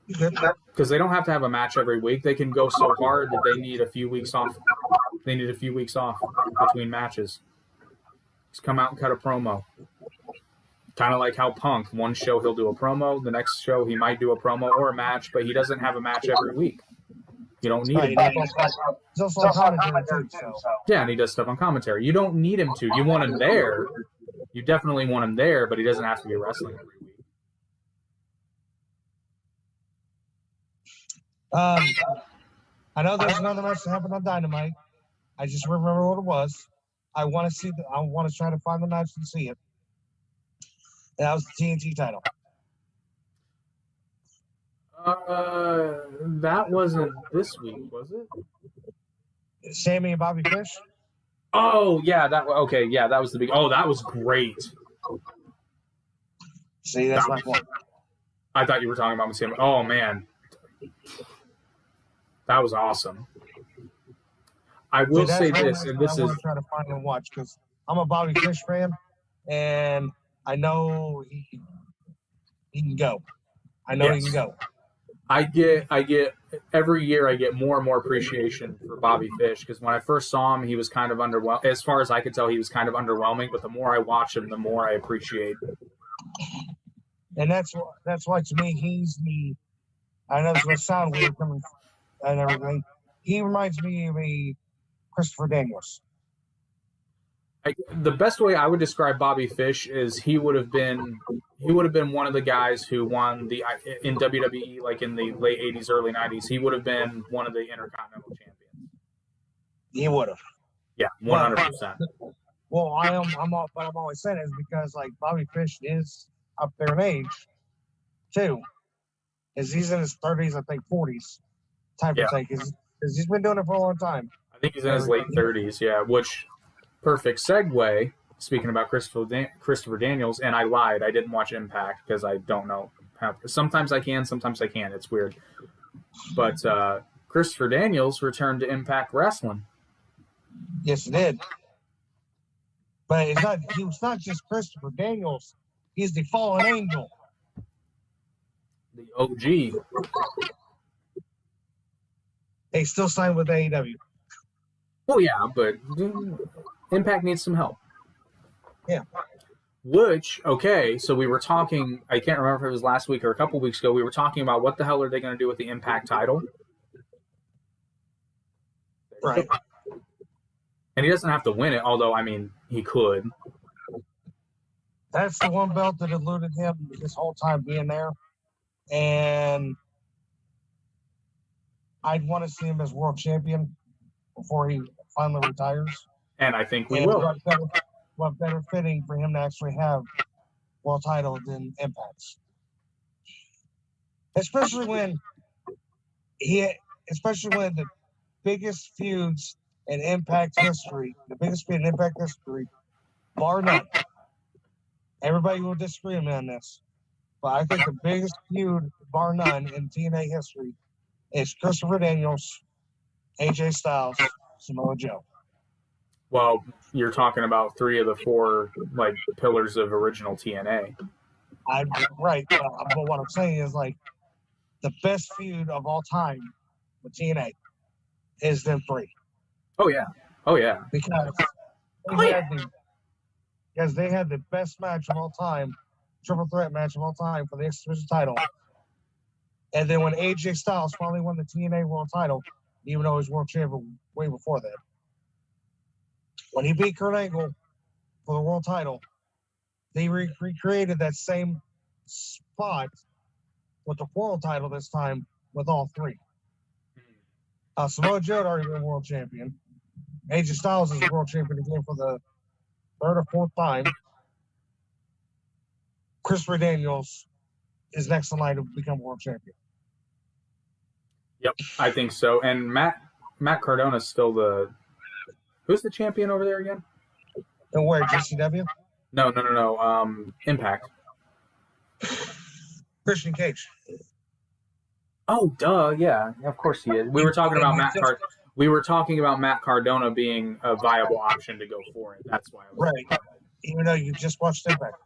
Because they don't have to have a match every week. They can go so hard that they need a few weeks off. They need a few weeks off between matches. Just come out and cut a promo. Kind of like how Punk, one show he'll do a promo, the next show he might do a promo or a match, but he doesn't have a match every week. You don't need him. He's also on commentary too, so. Yeah, and he does stuff on commentary. You don't need him to. You want him there. You definitely want him there, but he doesn't have to be wrestling every week. I know there's another match that happened on Dynamite. I just remember what it was. I want to try to find the match and see it. And that was the TNT title. That wasn't this week, was it? Sammy and Bobby Fish. Oh yeah, that was the big. Oh, that was great. See, that's my point. I thought you were talking about Sammy. Oh man, that was awesome. I will say this, and this is. I want to try to find and watch because I'm a Bobby Fish fan, and I know he can go. I know he can go. I get every year I get more and more appreciation for Bobby Fish because when I first saw him, he was kind of underwhelming. As far as I could tell, he was kind of underwhelming. But the more I watch him, the more I appreciate him. And that's why to me he's the. I know this will sound weird coming and everything. He reminds me of a Christopher Daniels. The best way I would describe Bobby Fish is he would have been one of the guys who won in WWE like in the late 80s, early 90s. He would have been one of the Intercontinental Champions. He would have. Yeah, 100%. Well, what I'm always saying is because like Bobby Fish is up there in age too. Is he's in his 30s, I think 40s type of thing. Because he's been doing it for a long time. I think he's in his late 30s, yeah, which perfect segue. Speaking about Christopher Daniels, and I lied. I didn't watch Impact because I don't know. Sometimes I can, sometimes I can't. It's weird. But Christopher Daniels returned to Impact Wrestling. Yes, he did. But he was not just Christopher Daniels. He's the fallen angel. The OG. They still signed with AEW. Well, yeah, but Impact needs some help. Yeah. So we were talking, I can't remember if it was last week or a couple weeks ago, we were talking about what the hell are they going to do with the Impact title? Right. And he doesn't have to win it, although, I mean, he could. That's the one belt that eluded him this whole time being there. and I'd want to see him as world champion before he finally retires. And I think we And will. what better fitting for him to actually have world title than Impact's, especially when the biggest feuds in Impact history, bar none. Everybody will disagree with me on this, but I think the biggest feud, bar none, in TNA history is Christopher Daniels, AJ Styles, Samoa Joe. Well, you're talking about 3 of the 4 pillars of original TNA. Right, but what I'm saying is the best feud of all time with TNA is them 3. Oh yeah. Because they had the best match of all time, triple threat match of all time for the X Division title. And then when AJ Styles finally won the TNA World title, even though he was world champion way before that, when he beat Kurt Angle for the world title, they recreated that same spot with the world title this time with all 3. Samoa Joe had already been world champion. AJ Styles is world champion again for the 3rd or 4th time. Christopher Daniels is next in line to become world champion. Yep, I think so. And Matt Cardona is still who's the champion over there again? And where, GCW? No. Impact. Christian Cage. Oh, duh, yeah, of course he is. We were talking about Matt Cardona being a viable option to go for it. That's why. Right. Even though you just watched Impact.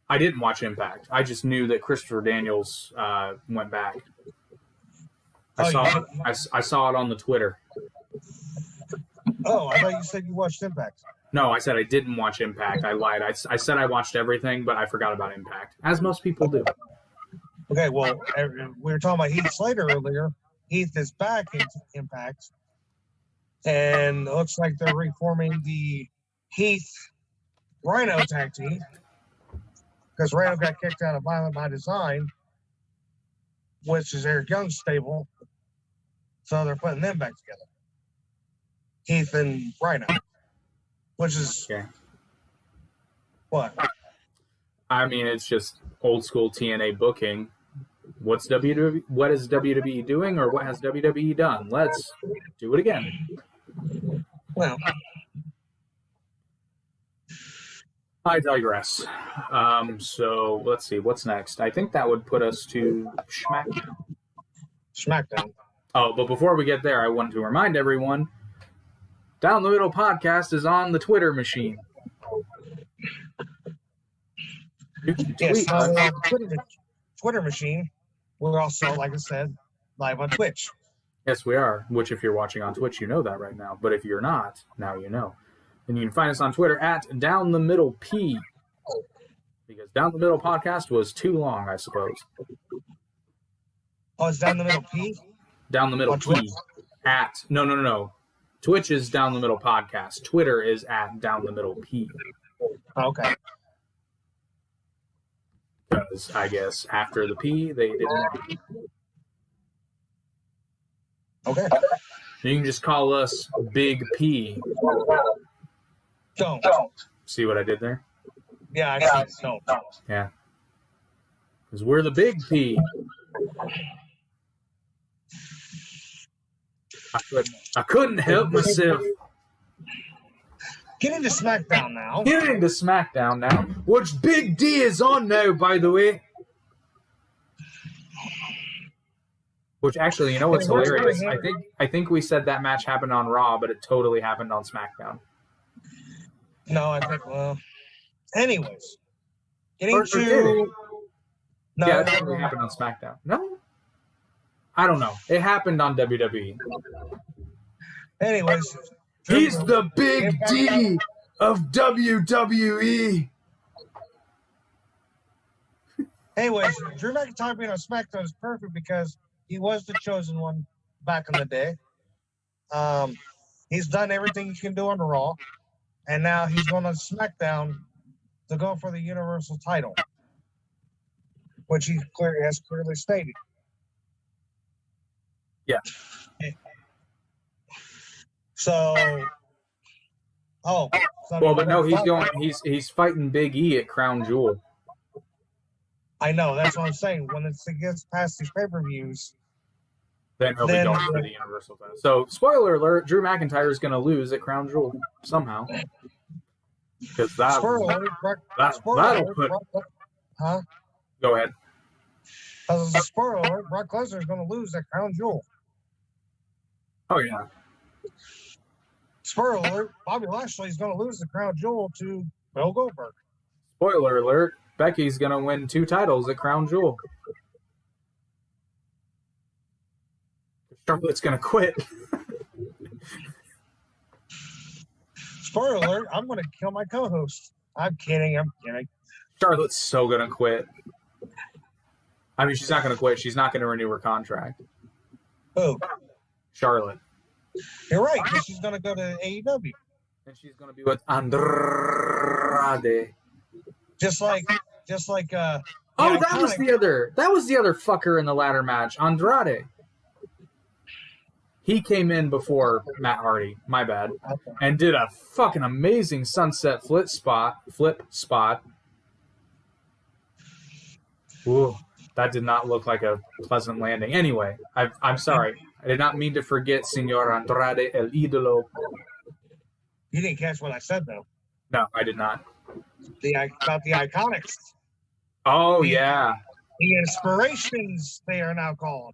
I didn't watch Impact. I just knew that Christopher Daniels went back. I saw it on the Twitter. Oh, I thought you said you watched Impact. No, I said I didn't watch Impact. I lied. I said I watched everything, but I forgot about Impact, as most people do. Okay, well, we were talking about Heath Slater earlier. Heath is back in Impact, and it looks like they're reforming the Heath Rhino tag team because Rhino got kicked out of Violent by Design, which is Eric Young's stable, so they're putting them back together. Heath and Rhino, which is what? I mean, it's just old school TNA booking. What is WWE doing, or what has WWE done? Let's do it again. Well, I digress. So let's see, what's next? I think that would put us to SmackDown. Oh, but before we get there, I want to remind everyone, Down the Middle Podcast is on the Twitter machine. Yes, on the Twitter machine. We're also, like I said, live on Twitch. Yes, we are, which if you're watching on Twitch, you know that right now. But if you're not, now you know. And you can find us on Twitter at Down the Middle P. Because Down the Middle Podcast was too long, I suppose. Oh, it's Down the Middle P? Down the Middle On P. Twitch? No. Twitch is Down the Middle Podcast. Twitter is at Down the Middle P. Okay. Because I guess after the P, they didn't. Okay. You can just call us Big P. Don't. See what I did there? Yeah, I see. Don't. Yeah. Because we're the Big P. I couldn't help myself. Get into SmackDown now. Which Big D is on now, by the way. Which actually, you know what's hilarious? I think we said that match happened on Raw, but it totally happened on SmackDown. No, I think, well, anyways. Yeah, it totally happened on SmackDown. No? I don't know. It happened on WWE. Anyways. He's the Big D of WWE. Anyways, Drew McIntyre being on SmackDown is perfect because he was the chosen one back in the day. He's done everything he can do on the Raw, and now he's going on SmackDown to go for the Universal title. which he has clearly stated. Yeah. So, well, but no, he's fighting Big E at Crown Jewel. I know, that's what I'm saying. When it gets past these pay-per-views, then he'll be going for the Universal title. So, spoiler alert: Drew McIntyre is going to lose at Crown Jewel somehow. Because that'll put. Huh? Go ahead. As a spoiler alert, Brock Lesnar is going to lose at Crown Jewel. Oh yeah. Spoiler alert: Bobby Lashley is going to lose the Crown Jewel to Bill Goldberg. Spoiler alert: Becky's going to win 2 titles at Crown Jewel. Charlotte's going to quit. Spoiler alert: I'm going to kill my co-host. I'm kidding. Charlotte's so going to quit. I mean, she's not going to quit. She's not going to renew her contract. Who? Charlotte. You're right, because she's going to go to AEW. And she's going to be with Andrade. Just like that was the other fucker in the ladder match, Andrade. He came in before Matt Hardy, my bad, and did a fucking amazing sunset flip spot. Ooh, that did not look like a pleasant landing. Anyway, I'm sorry. I did not mean to forget Senor Andrade El Idolo. You didn't catch what I said, though. No, I did not. About the Iconics. Oh, yeah. The Inspirations, they are now called,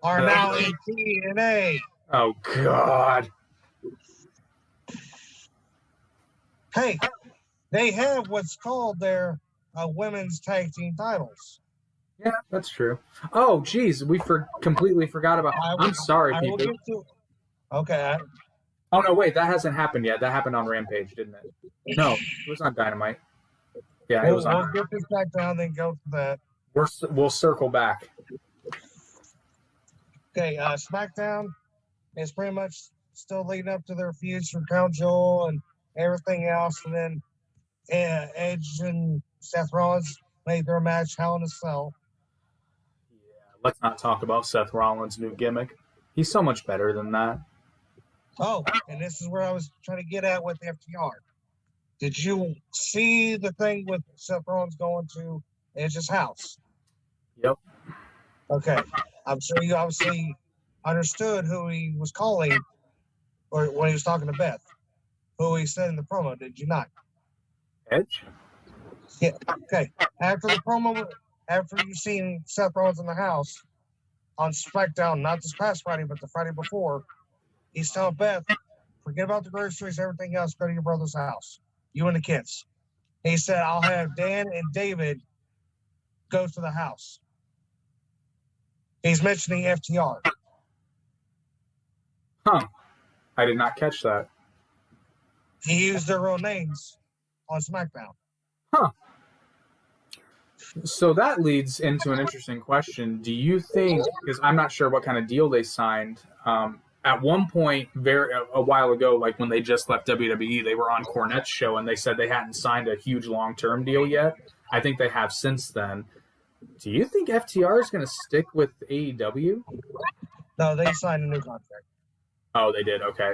are now in TNA. Oh, God. Hey, they have what's called their women's tag team titles. Yeah, that's true. Oh, geez, we completely forgot about. I'm sorry, people. Okay. Oh no, wait, that hasn't happened yet. That happened on Rampage, didn't it? No, it was on Dynamite. Yeah, it was on. We'll get this back down, then go to that. We'll circle back. Okay, SmackDown is pretty much still leading up to their feuds from Crown Jewel and everything else, and then Edge and Seth Rollins made their match Hell in a Cell. Let's not talk about Seth Rollins' new gimmick. He's so much better than that. Oh, and this is where I was trying to get at with FTR. Did you see the thing with Seth Rollins going to Edge's house? Yep. Okay. I'm sure you obviously understood who he was calling, or when he was talking to Beth, who he said in the promo, did you not? Edge? Yeah. Okay. After the promo, after you've seen Seth Rollins in the house on SmackDown, not this past Friday, but the Friday before, he's telling Beth, forget about the groceries, everything else, go to your brother's house. You and the kids. He said, I'll have Dan and David go to the house. He's mentioning FTR. Huh. I did not catch that. He used their real names on SmackDown. Huh. So that leads into an interesting question. Do you think, because I'm not sure what kind of deal they signed, at one point, a while ago, like when they just left WWE, they were on Cornette's show and they said they hadn't signed a huge long-term deal yet. I think they have since then. Do you think FTR is going to stick with AEW? No, they signed a new contract. Oh, they did? Okay.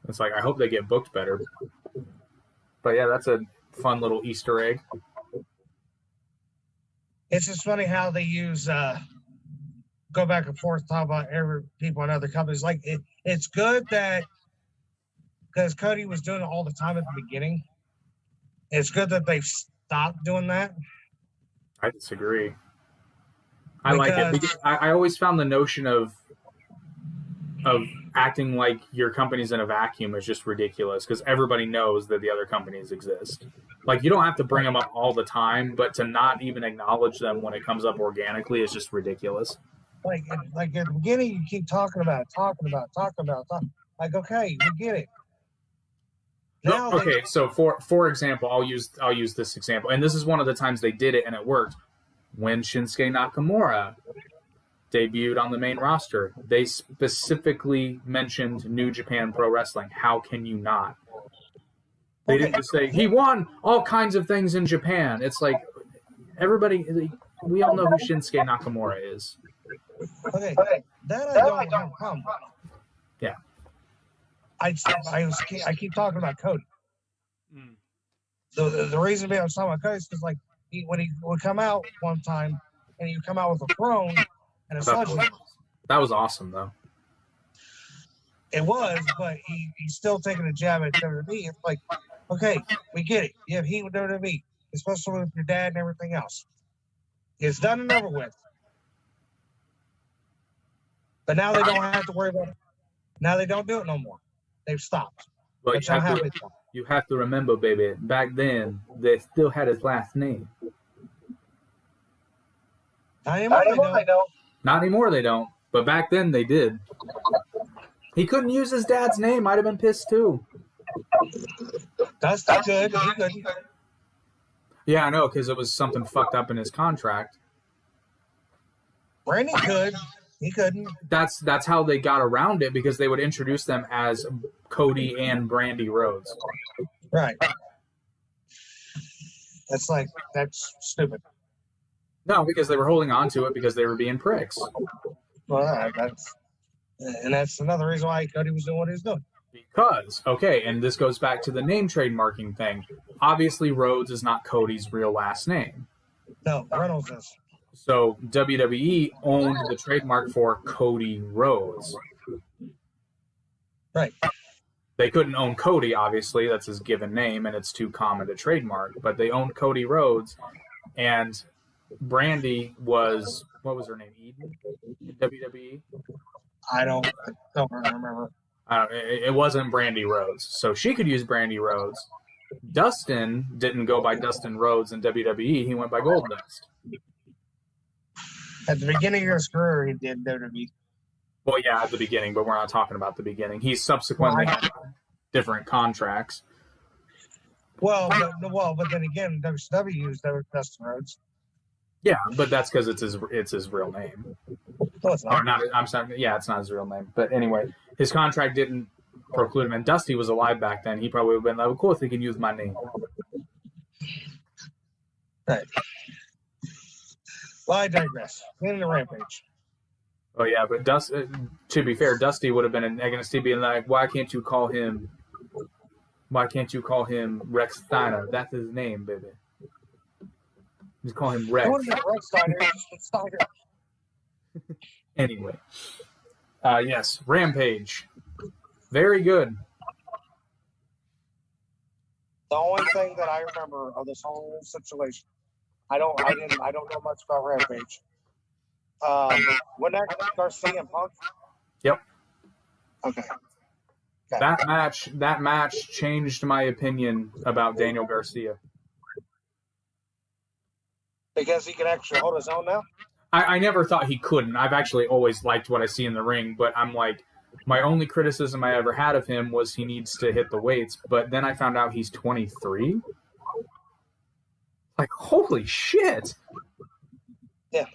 It's like, I hope they get booked better. But yeah, that's a fun little Easter egg. It's just funny how they use go back and forth, talk about people in other companies. Like it's good that because Cody was doing it all the time at the beginning. It's good that they've stopped doing that. I disagree. I like it because I always found the notion of acting like your company's in a vacuum is just ridiculous because everybody knows that the other companies exist. Like, you don't have to bring them up all the time, but to not even acknowledge them when it comes up organically is just ridiculous. Like at the beginning, you keep talking about it. Like, okay, we get it. Now so for example, I'll use this example, and this is one of the times they did it and it worked. When Shinsuke Nakamura debuted on the main roster, they specifically mentioned New Japan Pro Wrestling. How can you not? They didn't just say he won all kinds of things in Japan. It's like, everybody, we all know who Shinsuke Nakamura is. Okay, that I don't have a problem with. Yeah. I keep talking about Cody. The reason being I was talking about Cody is because like when he would come out one time and he would come out with a throne and a sledgehammer. That was awesome though. It was, but he's still taking a jab at WWE. It's like, okay, we get it. You have heat with WWE, especially with your dad and everything else. It's done and over with. But now they don't have to worry about it. Now they don't do it no more. They've stopped. But Which I'm happy for. you have to remember, baby, back then they still had his last name. Not anymore, they don't. Not anymore, they don't. But back then they did. He couldn't use his dad's name. I'd have been pissed too. That's not good. He couldn't. Yeah, I know, because it was something fucked up in his contract. Randy could. He couldn't. That's how they got around it, because they would introduce them as Cody and Brandy Rhodes. Right. That's stupid. No, because they were holding on to it because they were being pricks. Well, that's another reason why Cody was doing what he was doing. Because, okay, and this goes back to the name trademarking thing. Obviously, Rhodes is not Cody's real last name. No, Reynolds is. So WWE owned the trademark for Cody Rhodes. Right. They couldn't own Cody, obviously. That's his given name, and it's too common to trademark. But they owned Cody Rhodes, and Brandy was, what was her name, Eden in WWE? I don't remember. It wasn't Brandy Rhodes. So she could use Brandy Rhodes. Dustin didn't go by Dustin Rhodes in WWE. He went by Goldust. At the beginning of his career, he did WWE. Well, yeah, at the beginning, but we're not talking about the beginning. He's subsequently had different contracts. But then again, WCW used Dustin Rhodes. Yeah, but that's because it's his real name. No, it's Or not. not. I'm sorry. Yeah, it's not his real name. But anyway, his contract didn't preclude him. And Dusty was alive back then. He probably would have been like, of course he can use my name. Right. Well, I digress. In the Rampage. Oh yeah, but to be fair, Dusty would have been against Steve being like, why can't you call him Rex Steiner? That's his name, baby. Just call him Rex. I want to get Rex Steiner. Just Steiner. Anyway. Yes, Rampage. Very good. The only thing that I remember of this whole situation, I don't know much about Rampage. When that Garcia and Punk? Yep. Okay. That match changed my opinion about Daniel Garcia. Because he can actually hold his own now? I never thought he couldn't. I've actually always liked what I see in the ring, but I'm like, my only criticism I ever had of him was he needs to hit the weights, but then I found out he's 23. Like, holy shit. Yeah.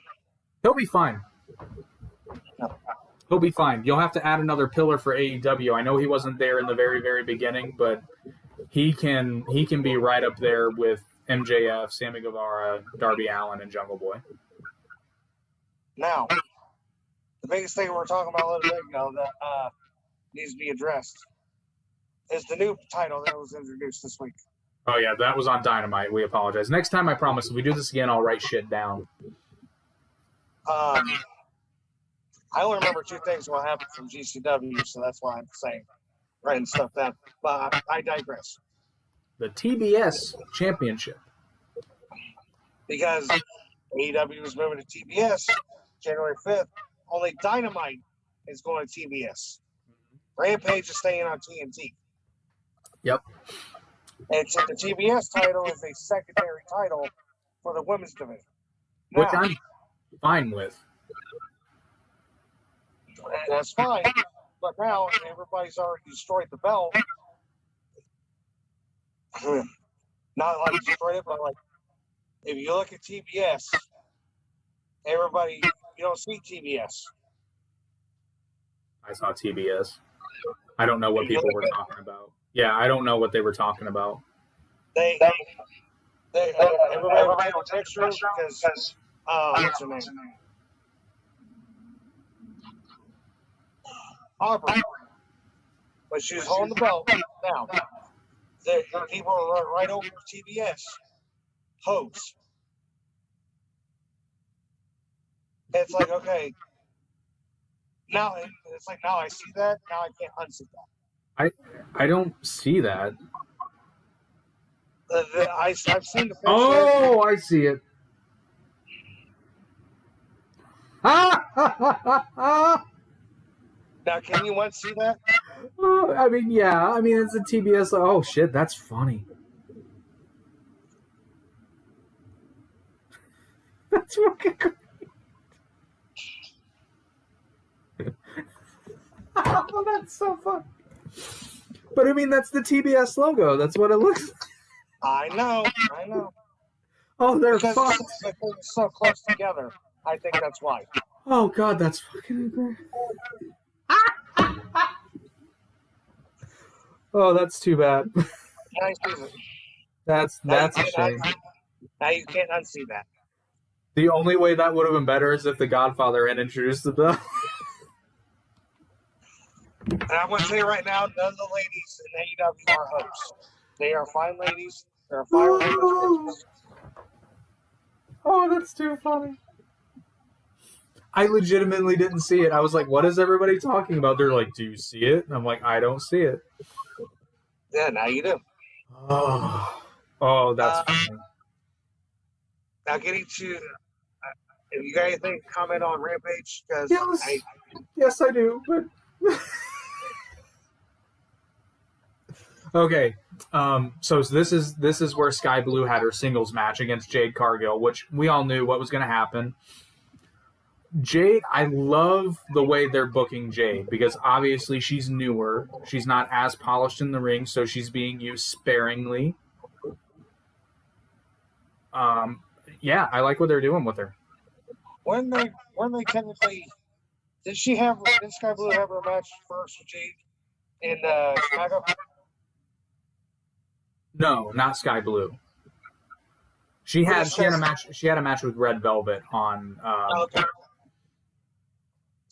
He'll be fine. No. He'll be fine. You'll have to add another pillar for AEW. I know he wasn't there in the very, very beginning, but he can be right up there with MJF, Sammy Guevara, Darby Allin, and Jungle Boy. Now, the biggest thing we were talking about a little bit ago that needs to be addressed is the new title that was introduced this week. Oh, yeah, that was on Dynamite. We apologize. Next time, I promise, if we do this again, I'll write shit down. I only remember two things what happened from GCW, so that's why I'm saying writing stuff down. But I digress. The TBS Championship. Because AEW is moving to TBS January 5th. Only Dynamite is going to TBS. Rampage is staying on TNT. Yep. And so the TBS title is a secondary title for the women's division. Which Now, I'm fine with. that's fine. But now everybody's already destroyed the belt. Not like destroyed it, but like if you look at TBS, everybody, you don't see TBS. I saw TBS. I don't know what people were talking about. Yeah, I don't know what they were talking about. They Everybody will text her because what's her name? Aubrey. But she was holding the belt. Now, the people are right over TBS. Hoax. It's like, okay. Now it's like, now I see that. Now I can't unsee that. I don't see that. I've seen the picture. Oh, I see it. Now, can you unsee that? I mean, yeah. I mean, it's a TBS. Oh, shit. That's funny. That's fucking great. Oh, that's so funny. But I mean, that's the TBS logo. That's what it looks like. I know. Oh, they're Because fucked. they're so close together. I think that's why. Oh, God, that's fucking great. Oh, that's too bad. I see it. That's a shame. Now you can't unsee that. The only way that would have been better is if the Godfather had introduced the belt. And I'm going to say right now, none of the ladies in AEW are hosts. They are fine ladies. They're fine ladies. Oh, that's too funny. I legitimately didn't see it. I was like, what is everybody talking about? They're like, do you see it? And I'm like, I don't see it. Yeah, now you do. Oh, that's funny. Now getting to, if you got anything to comment on Rampage, because Yes, I do. But okay. So this is where Sky Blue had her singles match against Jade Cargill, which we all knew what was going to happen. Jade, I love the way they're booking Jade because obviously she's newer. She's not as polished in the ring, so she's being used sparingly. Yeah, I like what they're doing with her. When they technically, did Sky Blue have her match first with Jade in Chicago? No, not Sky Blue. She had a match with Red Velvet on. Okay.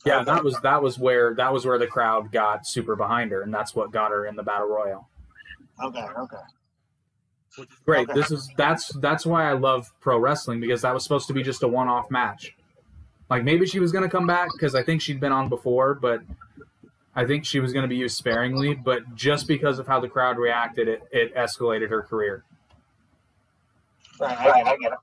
Yeah, that was where the crowd got super behind her, and that's what got her in the Battle Royal. Okay. Great. Okay. That's why I love pro wrestling because that was supposed to be just a one-off match. Like maybe she was going to come back because I think she'd been on before, but I think she was going to be used sparingly. But just because of how the crowd reacted, it escalated her career. Right, I get it.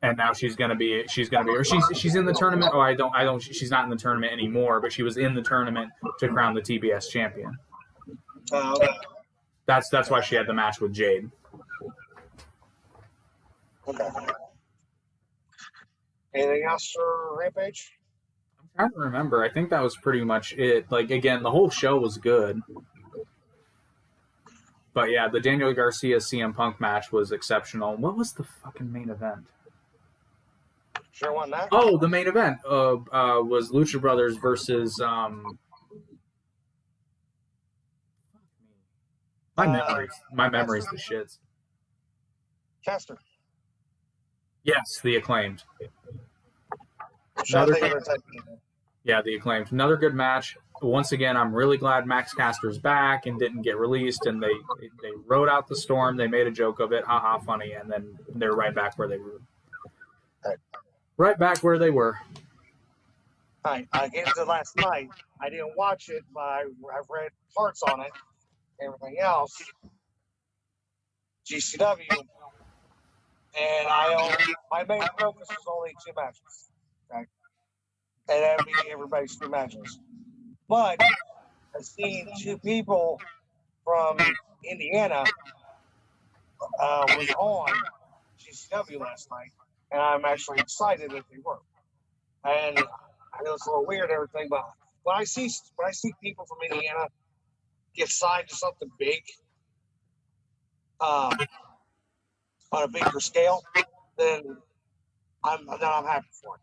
And now she's in the tournament. Oh, she's not in the tournament anymore, but she was in the tournament to crown the TBS champion. Okay. That's why she had the match with Jade. Okay. Anything else for Rampage? I'm trying to remember. I think that was pretty much it. Like again, the whole show was good. But yeah, the Daniel Garcia CM Punk match was exceptional. What was the fucking main event? Sure won that? Oh, the main event was Lucha Brothers versus my memory's the shits. Caster. Yes, the Acclaimed. Yeah, the Acclaimed. Another good match. Once again, I'm really glad Max Caster's back and didn't get released, and they rode out the storm. They made a joke of it, haha, funny, and then they're right back where they were. Right back where they were. I came to last night. I didn't watch it, but I've read parts on it. Everything else, GCW, and my main focus was only 2 matches. Okay, and that would be everybody's 2 matches. But I've seen 2 people from Indiana was on GCW last night, and I'm actually excited that they were. And I know it's a little weird, and everything, but when I see people from Indiana get signed to something big, on a bigger scale, then I'm happy for it.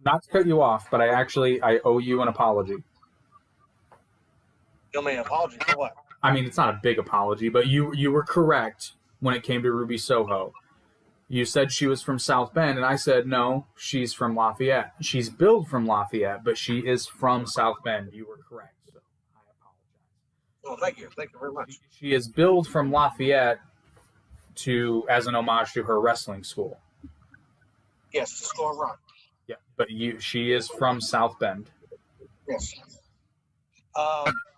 Not to cut you off, but I owe you an apology. You owe me an apology for what? I mean, it's not a big apology, but you were correct when it came to Ruby Soho. You said she was from South Bend, and I said, no, she's from Lafayette. She's billed from Lafayette, but she is from South Bend. You were correct, so I apologize. Well, thank you. Thank you very much. She is billed from Lafayette as an homage to her wrestling school. Yes, the School of Rock. Yeah, but she is from South Bend. Yes.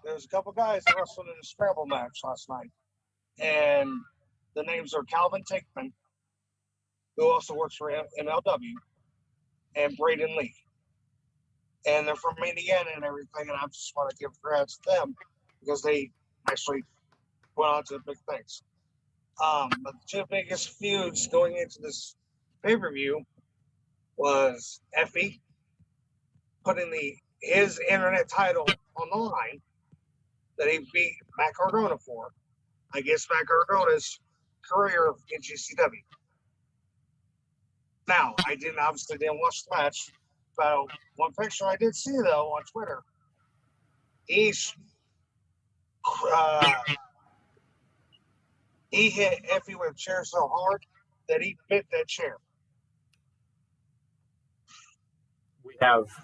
There's a couple guys that wrestled in a scramble match last night, and the names are Calvin Takeman, who also works for MLW, and Braden Lee. And they're from Indiana and everything, and I just want to give congrats to them because they actually went on to big things. But the two biggest feuds going into this pay-per-view was Effie putting his internet title on the line that he beat Matt Cardona for against Matt Cardona's career in GCW. Now, I obviously didn't watch the match, but one picture I did see though on Twitter, he hit Effie with a chair so hard that he bit that chair.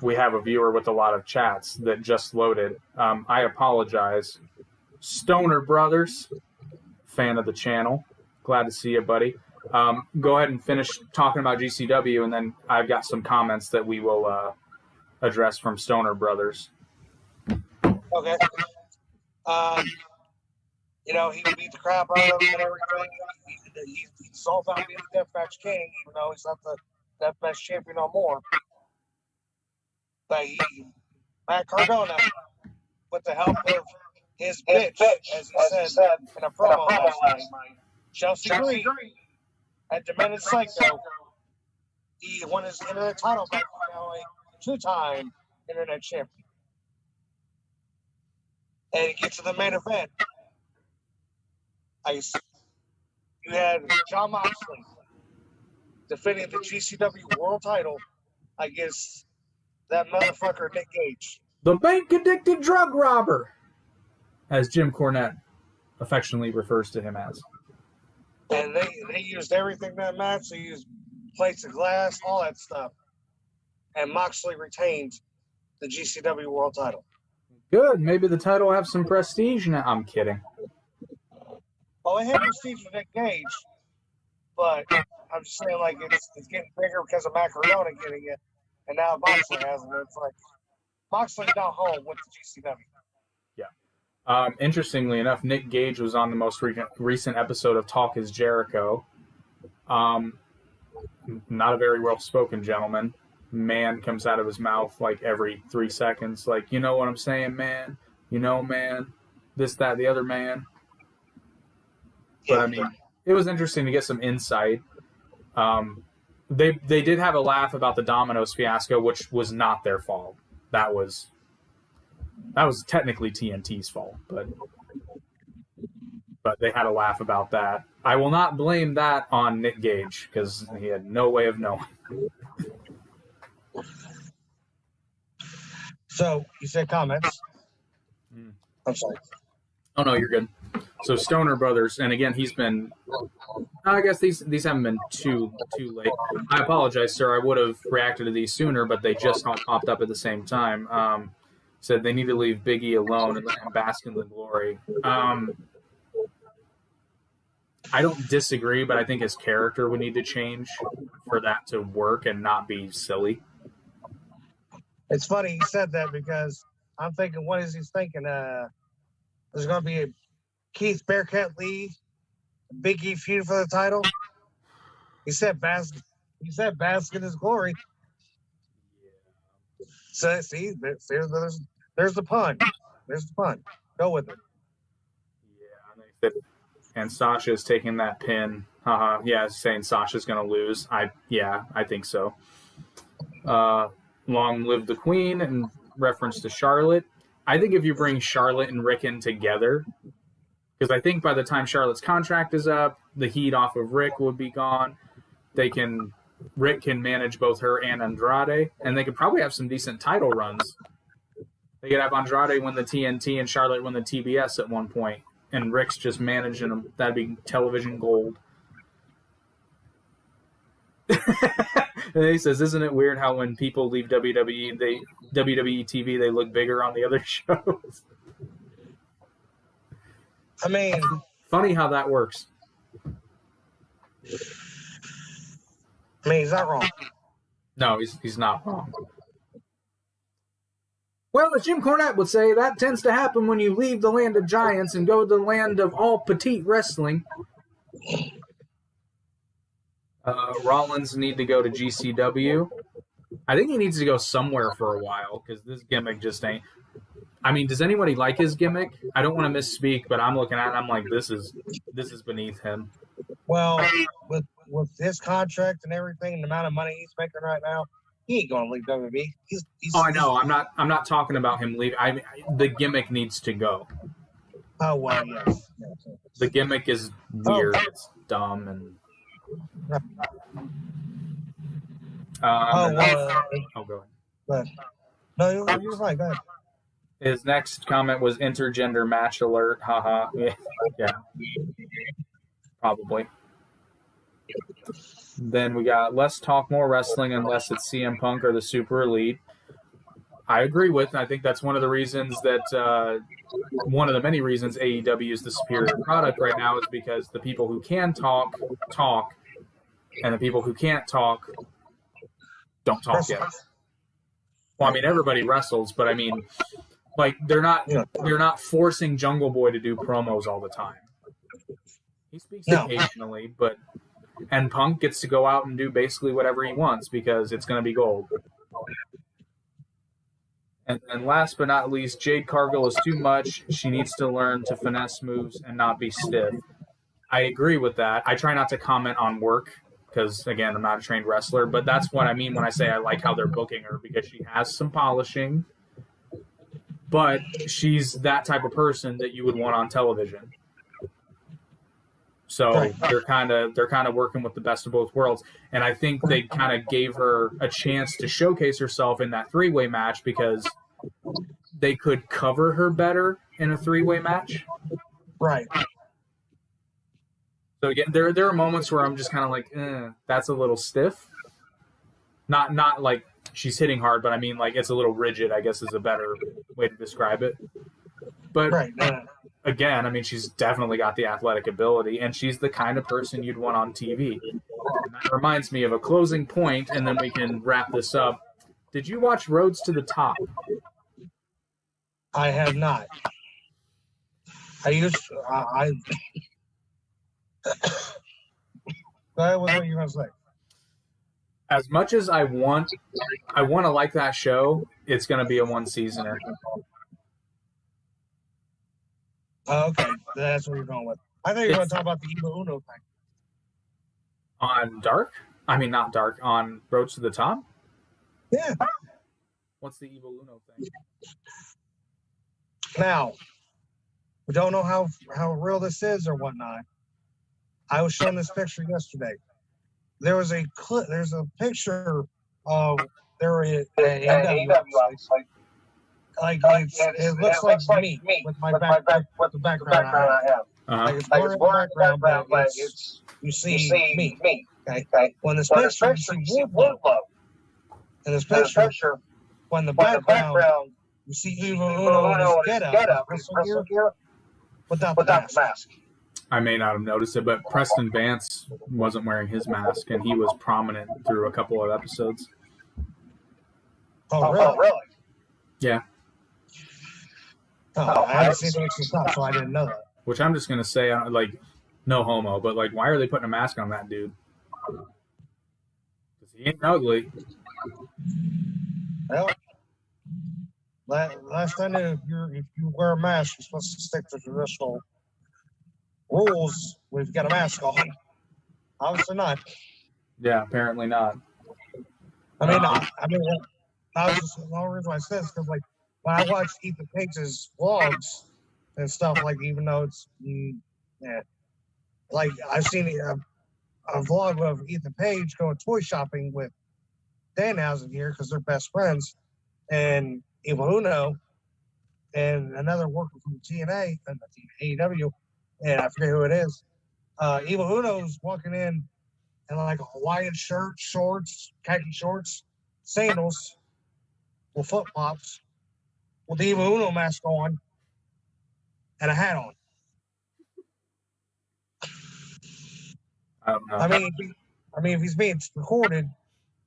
We have a viewer with a lot of chats that just loaded. I apologize. Stoner Brothers, fan of the channel. Glad to see you, buddy. Go ahead and finish talking about GCW, and then I've got some comments that we will address from Stoner Brothers. Okay. He beat the crap out of him and everything. He's all about being the Deathmatch King, even though he's not the Deathmatch champion no more. But Matt Cardona, with the help of his bitch, as he said in a promo last night, Chelsea Green, at Demented Psycho, he won his internet title back from LA, two-time internet champion. And he gets to the main event. You had Jon Moxley defending the GCW world title against that motherfucker Nick Gage. The bank-addicted drug robber, as Jim Cornette affectionately refers to him as. And they used everything in that match. They used plates of glass, all that stuff. And Moxley retained the GCW world title. Good. Maybe the title will have some prestige now. I'm kidding. Well, it had prestige with Nick Gage, but I'm just saying, like, it's getting bigger because of Matt Cardona getting it, and now Moxley has it. It's like Moxley's not home with the GCW. Yeah. Interestingly enough, Nick Gage was on the most recent episode of Talk Is Jericho. Not a very well-spoken gentleman. Man comes out of his mouth like every 3 seconds, like, you know what I'm saying, man? You know, man? This, that, the other, man. But, I mean, it was interesting to get some insight. They did have a laugh about the Domino's fiasco, which was not their fault. That was technically TNT's fault, but they had a laugh about that. I will not blame that on Nick Gage because he had no way of knowing. So, you said comments. I'm sorry. Oh, no, you're good. So Stoner Brothers, and again, he's been, I guess these haven't been too late. I apologize, sir. I would have reacted to these sooner, but they just all popped up at the same time. Said they need to leave Big E alone and let him bask in the glory. I don't disagree, but I think his character would need to change for that to work and not be silly. It's funny he said that because I'm thinking, what is he thinking? There's going to be a Keith Bearcat Lee, Big E feud for the title. He said bask in his glory. So see, there's the pun. There's the pun. Go with it. Yeah, and Sasha's taking that pin. Yeah, saying Sasha's gonna lose. I think so. Long live the Queen, in reference to Charlotte. I think if you bring Charlotte and Rick in together, because I think by the time Charlotte's contract is up, the heat off of Rick would be gone. Rick can manage both her and Andrade, and they could probably have some decent title runs They could have Andrade win the TNT and Charlotte win the TBS at one point, and Rick's just managing them. That'd be television gold. And he says, "Isn't it weird how when people leave WWE TV, they look bigger on the other shows?" I mean, Funny how that works. he's not wrong. No, he's not wrong. Well, as Jim Cornette would say, that tends to happen when you leave the land of giants and go to the land of all petite wrestling. Rollins need to go to GCW. I think he needs to go somewhere for a while because this gimmick just ain't. I mean, does anybody like his gimmick? I don't want to misspeak, but I'm looking at it and I'm like, this is beneath him. Well, with his contract and everything, and the amount of money he's making right now, he ain't gonna leave WWE. He's I know. I'm not talking about him leaving. The gimmick needs to go. Oh well, yes. The gimmick is weird. It's dumb and. Go ahead. But no, you're right. Go ahead. His next comment was intergender match alert. Haha. Yeah. Probably. Then we got less talk, more wrestling, unless it's CM Punk or the Super Elite. I agree with, and I think that's one of the reasons that one of the many reasons AEW is the superior product right now is because the people who can talk, and the people who can't talk don't talk yet. Well, I mean, everybody wrestles, but I mean, like they're not forcing Jungle Boy to do promos all the time. He speaks occasionally, and Punk gets to go out and do basically whatever he wants because it's going to be gold. And last but not least, Jade Cargill is too much. She needs to learn to finesse moves and not be stiff. I agree with that. I try not to comment on work because, again, I'm not a trained wrestler, but that's what I mean when I say I like how they're booking her because she has some polishing, but she's that type of person that you would want on television. So they're kind of working with the best of both worlds, and I think they kind of gave her a chance to showcase herself in that three-way match because they could cover her better in a three-way match. Right. So again, there are moments where I'm just kind of like, that's a little stiff. Not like she's hitting hard, but I mean like it's a little rigid, I guess is a better way to describe it. But again, I mean, she's definitely got the athletic ability, and she's the kind of person you'd want on TV. And that reminds me of a closing point, and then we can wrap this up. Did you watch Roads to the Top? I have not. That was what you were going to say. As much as I want to like that show, it's going to be a one-seasoner. Oh, okay, that's what you're going with. I thought you were going to talk about the Evil Uno thing. On Dark? I mean, not Dark. On Roads to the Top? Yeah. What's the Evil Uno thing? Now, we don't know how real this is or whatnot. I was shown this picture yesterday. There's a picture of there in it looks like me with the background I have. Like it's blurry background, but you see me. Okay. When this picture, you see Wardlow. In this picture, when the background, you see Evil Uno in his get-up without the mask. I may not have noticed it, but Preston Vance wasn't wearing his mask, and he was prominent through a couple of episodes. Oh, really? Yeah. Oh, I haven't seen the stuff, so I didn't know that. Which I'm just going to say, like, no homo, but, like, why are they putting a mask on that dude? Because he ain't ugly. Well, last I knew, if you wear a mask, you're supposed to stick to traditional rules when you've got a mask on. Obviously not. Yeah, apparently not. I mean, I was just the only reason I said this because, like, when I watch Ethan Page's vlogs and stuff, like, even though it's, like, I've seen a vlog of Ethan Page going toy shopping with Danhausen here because they're best friends, and Evil Uno, and another worker from TNA and AEW, and I forget who it is. Evil Uno's walking in like a Hawaiian shirt, shorts, khaki shorts, sandals, with flip flops, with the Evil Uno mask on, and a hat on. I don't know. I mean, if he's being recorded,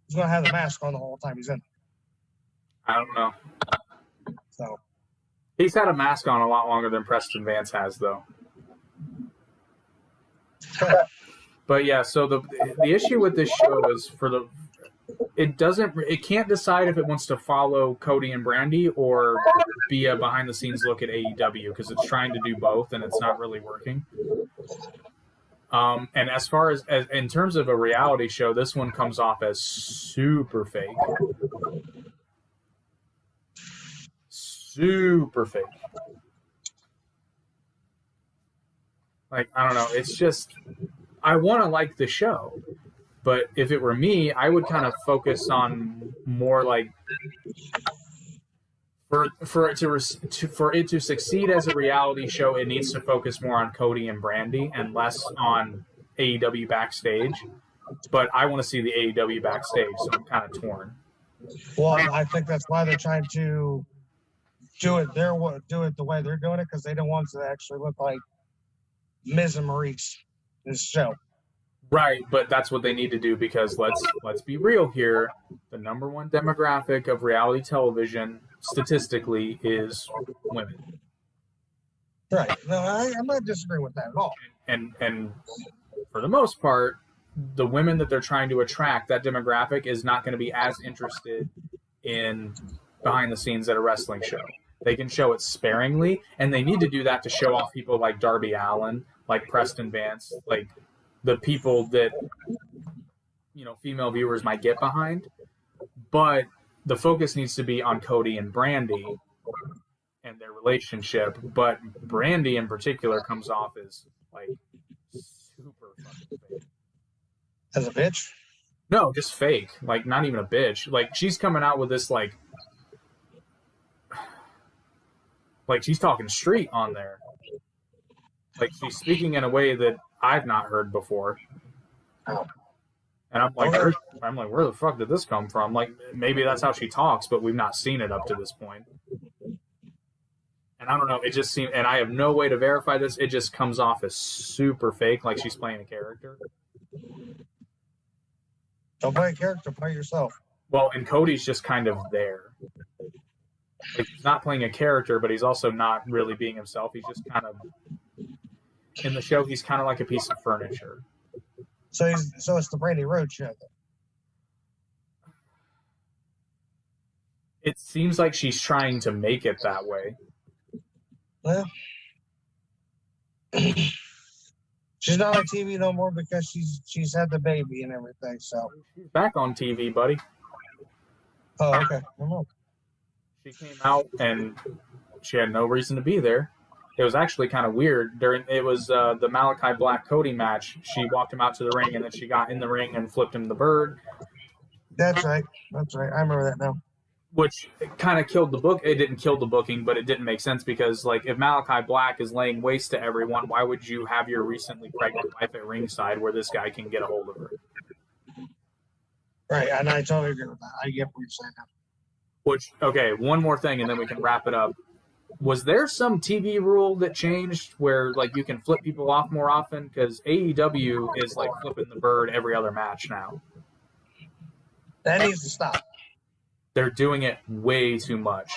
he's gonna have the mask on the whole time he's in. I don't know. So He's had a mask on a lot longer than Preston Vance has, though. But yeah, so the issue with this show is it can't decide if it wants to follow Cody and Brandy or be a behind the scenes look at AEW because it's trying to do both and it's not really working. And as far as in terms of a reality show, this one comes off as super fake. Super fake. Like, I don't know. It's just, I want to like the show, but if it were me, I would kind of focus on more like for it to succeed as a reality show, it needs to focus more on Cody and Brandy and less on AEW backstage. But I want to see the AEW backstage, so I'm kind of torn. Well, I think that's why they're trying to do it the way they're doing it, because they don't want it to actually look like Miz and Maurice in this show. Right, but that's what they need to do because let's be real here. The number one demographic of reality television statistically is women. Right. No, I'm not disagreeing with that at all. And for the most part, the women that they're trying to attract, that demographic is not going to be as interested in behind the scenes at a wrestling show. They can show it sparingly, and they need to do that to show off people like Darby Allin, like Preston Vance, like the people that, you know, female viewers might get behind. But the focus needs to be on Cody and Brandy and their relationship. But Brandy in particular comes off as like super fucking fake. As a bitch? No, just fake. Like, not even a bitch. Like, she's coming out with this like she's talking street on there. Like, she's speaking in a way that I've not heard before. Oh. And I'm like, where the fuck did this come from? Like, maybe that's how she talks, but we've not seen it up to this point. And I don't know, it just seems, and I have no way to verify this, it just comes off as super fake, like she's playing a character. Don't play a character, play yourself. Well, and Cody's just kind of there. Like, he's not playing a character, but he's also not really being himself. He's just kind of, in the show, he's kind of like a piece of furniture. So it's the Brandy Rhodes show. It seems like she's trying to make it that way. Well, she's not on TV no more because she's had the baby and everything. So She's back on TV, buddy. oh, okay. Well, She came out and she had no reason to be there. It was actually kind of weird. It was the Malachi Black Cody match. She walked him out to the ring, and then she got in the ring and flipped him the bird. That's right. That's right. I remember that now. Which kind of killed the book. It didn't kill the booking, but it didn't make sense because, like, if Malachi Black is laying waste to everyone, why would you have your recently pregnant wife at ringside where this guy can get a hold of her? Right, and I totally agree with that. I get what you're saying now. Which, okay, one more thing, and then we can wrap it up. Was there some TV rule that changed where, like, you can flip people off more often? Because AEW is, like, flipping the bird every other match now. That needs to stop. They're doing it way too much.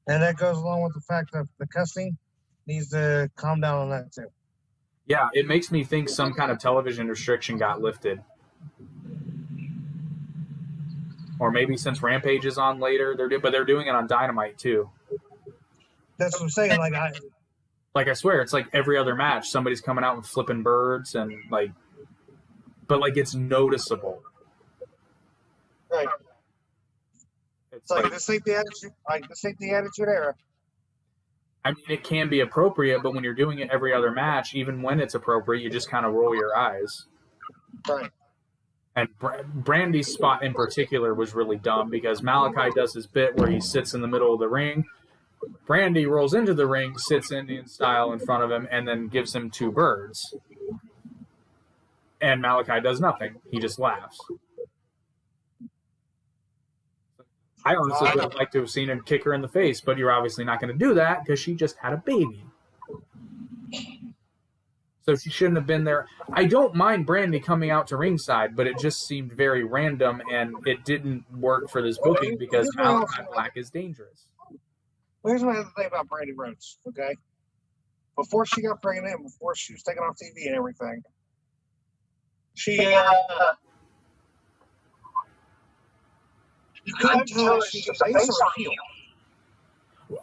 And that goes along with the fact that the cussing needs to calm down on that, too. Yeah, it makes me think some kind of television restriction got lifted. Or maybe since Rampage is on later, but they're doing it on Dynamite, too. That's what I'm saying. Like, I swear, it's like every other match, somebody's coming out and flipping birds and, like, but, like, it's noticeable. Right. It's like, like, this ain't the attitude. Like, this ain't the attitude era. I mean, it can be appropriate, but when you're doing it every other match, even when it's appropriate, you just kind of roll your eyes. Right. And Brandy's spot in particular was really dumb because Malachi does his bit where he sits in the middle of the ring. Brandy rolls into the ring, sits Indian style in front of him, and then gives him 2 birds. And Malachi does nothing. He just laughs. I honestly would have liked to have seen him kick her in the face, but you're obviously not going to do that because she just had a baby. So she shouldn't have been there. I don't mind Brandy coming out to ringside, but it just seemed very random, and it didn't work for this booking because Malachi Black is dangerous. Here's what I have to think about Brandy Rhodes, okay? Before she got pregnant, before she was taken off TV and everything, she, you couldn't tell if she was a face or a heel.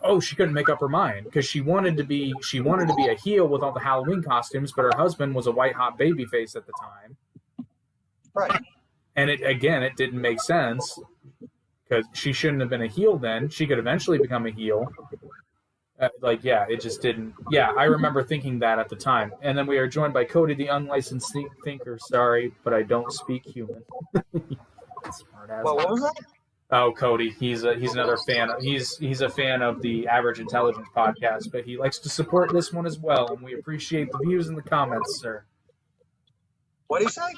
Oh, she couldn't make up her mind because she wanted to be a heel with all the Halloween costumes, but her husband was a white hot baby face at the time. Right. And it didn't make sense because she shouldn't have been a heel then. She could eventually become a heel. It just didn't. Yeah, I remember thinking that at the time. And then we are joined by Cody, the unlicensed thinker. Sorry, but I don't speak human. Well, what was that? Oh, Cody, he's another fan. He's a fan of the Average Intelligence podcast, but he likes to support this one as well, and we appreciate the views in the comments, sir. What did he say?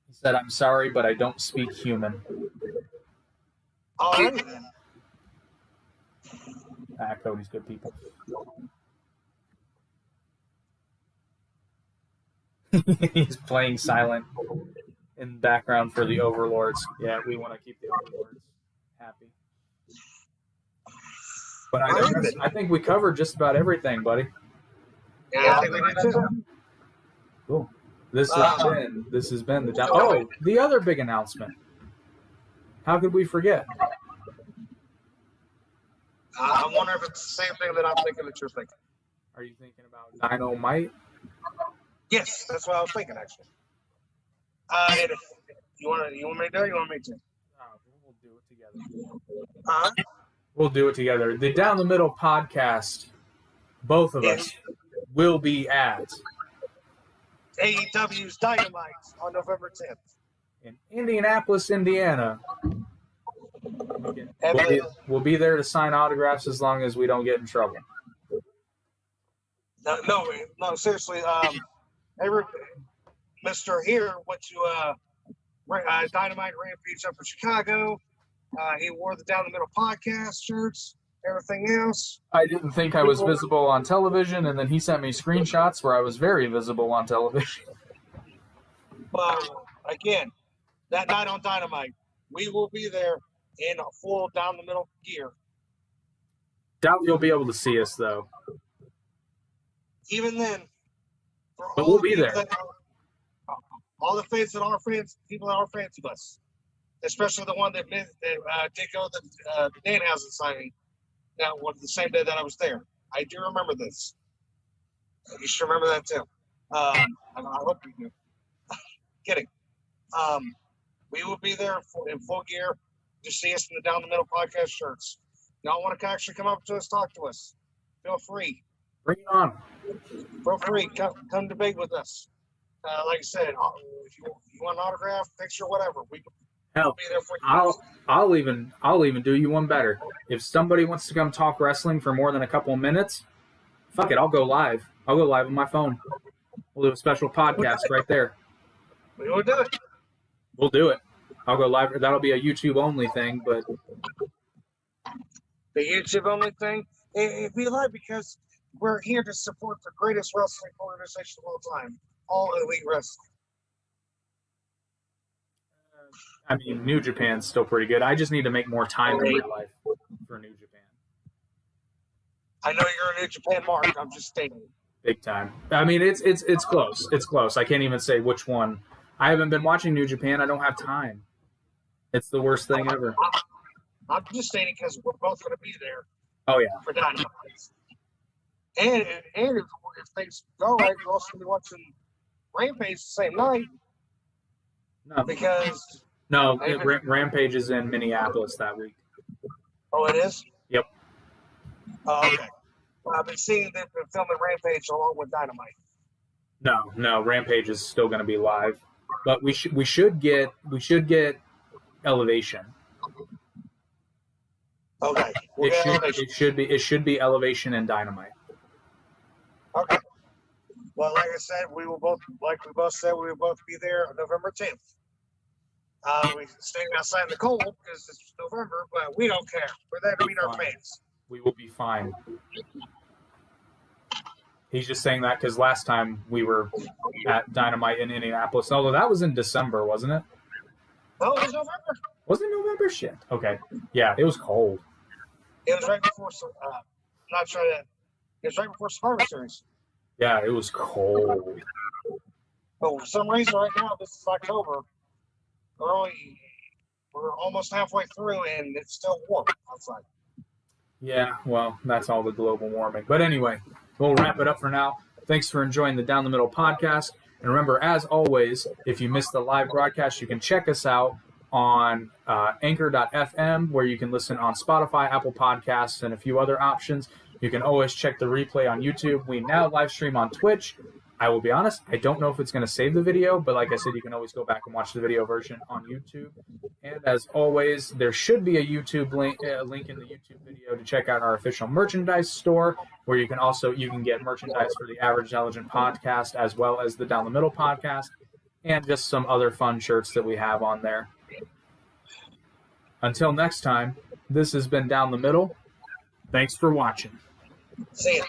He said, "I'm sorry, but I don't speak human." Oh, Cody's good people. He's playing silent in the background for the Overlords. Yeah, we want to keep the Overlords happy. But I think we covered just about everything, buddy. Yeah, I think we did too. Cool. This has been the other big announcement. How could we forget? I wonder if it's the same thing that I'm thinking that you're thinking. Are you thinking about Dynamite? Yes, that's what I was thinking actually. And if you want me to do it? You want me to? We'll do it together. Huh? We'll do it together. The Down the Middle podcast, both of us, will be at AEW's Dynamite on November 10th. In Indianapolis, Indiana. We'll be there to sign autographs as long as we don't get in trouble. No, seriously. Mr. Here went to Dynamite Rampage up in Chicago. He wore the Down the Middle podcast shirts, everything else. I didn't think I was visible on television, and then he sent me screenshots where I was very visible on television. Again, that night on Dynamite, we will be there in full Down the Middle gear. Doubt you'll be able to see us, though. Even then, but we'll be there. All the fans that are fans, people that are fans of us, especially the one that did go the Danhausen signing. That was the same day that I was there. I do remember this. You should remember that too. I hope you do. Kidding. We will be there in full gear to see us in the Down the Middle podcast shirts. Y'all want to actually come up to us, talk to us? Feel free. Bring it on. Feel free. Come debate with us. Like I said, if you want an autograph, picture, whatever, we'll be there for you. I'll even do you one better. If somebody wants to come talk wrestling for more than a couple of minutes, fuck it, I'll go live. I'll go live on my phone. We'll do a special podcast right there. We will do it. We'll do it. I'll go live. That'll be a YouTube only thing, but the YouTube only thing, it'd be live because we're here to support the greatest wrestling organization of all time, All Elite Wrestling. I mean, New Japan's still pretty good. I just need to make more time in my life for New Japan. I know you're a New Japan mark. I'm just stating. Big time. I mean, it's close. It's close. I can't even say which one. I haven't been watching New Japan. I don't have time. It's the worst thing ever. I'm just stating because we're both going to be there. Oh yeah. For Dynamite. And if things go right, we'll also be watching Rampage the same night. No. Because Rampage is in Minneapolis that week. Oh, it is? Yep. Okay. Well, I've been seeing them filming Rampage along with Dynamite. No, Rampage is still going to be live, but we should get Elevation. Okay. We'll get elevation. It should be Elevation and Dynamite. Okay. Well, like I said, we both said, we will both be there on November 10th. We staying outside in the cold because it's November, but we don't care. We're there to meet our fans. We will be fine. He's just saying that because last time we were at Dynamite in Indianapolis, although that was in December, wasn't it? Oh, it was November. Wasn't it November? Shit. Okay. Yeah, it was cold. It was right before. Not sure that. It was right before Survivor Series. Yeah, it was cold. But for some reason, right now, this is October. We're almost halfway through, and it's still warm outside. Yeah, well, that's all the global warming. But anyway, we'll wrap it up for now. Thanks for enjoying the Down the Middle podcast. And remember, as always, if you missed the live broadcast, you can check us out on anchor.fm, where you can listen on Spotify, Apple Podcasts, and a few other options. You can always check the replay on YouTube. We now live stream on Twitch. I will be honest, I don't know if it's going to save the video, but like I said, you can always go back and watch the video version on YouTube. And as always, there should be a YouTube link in the YouTube video to check out our official merchandise store, where you can get merchandise for the Average Intelligent podcast, as well as the Down the Middle podcast, and just some other fun shirts that we have on there. Until next time, this has been Down the Middle. Thanks for watching. See ya.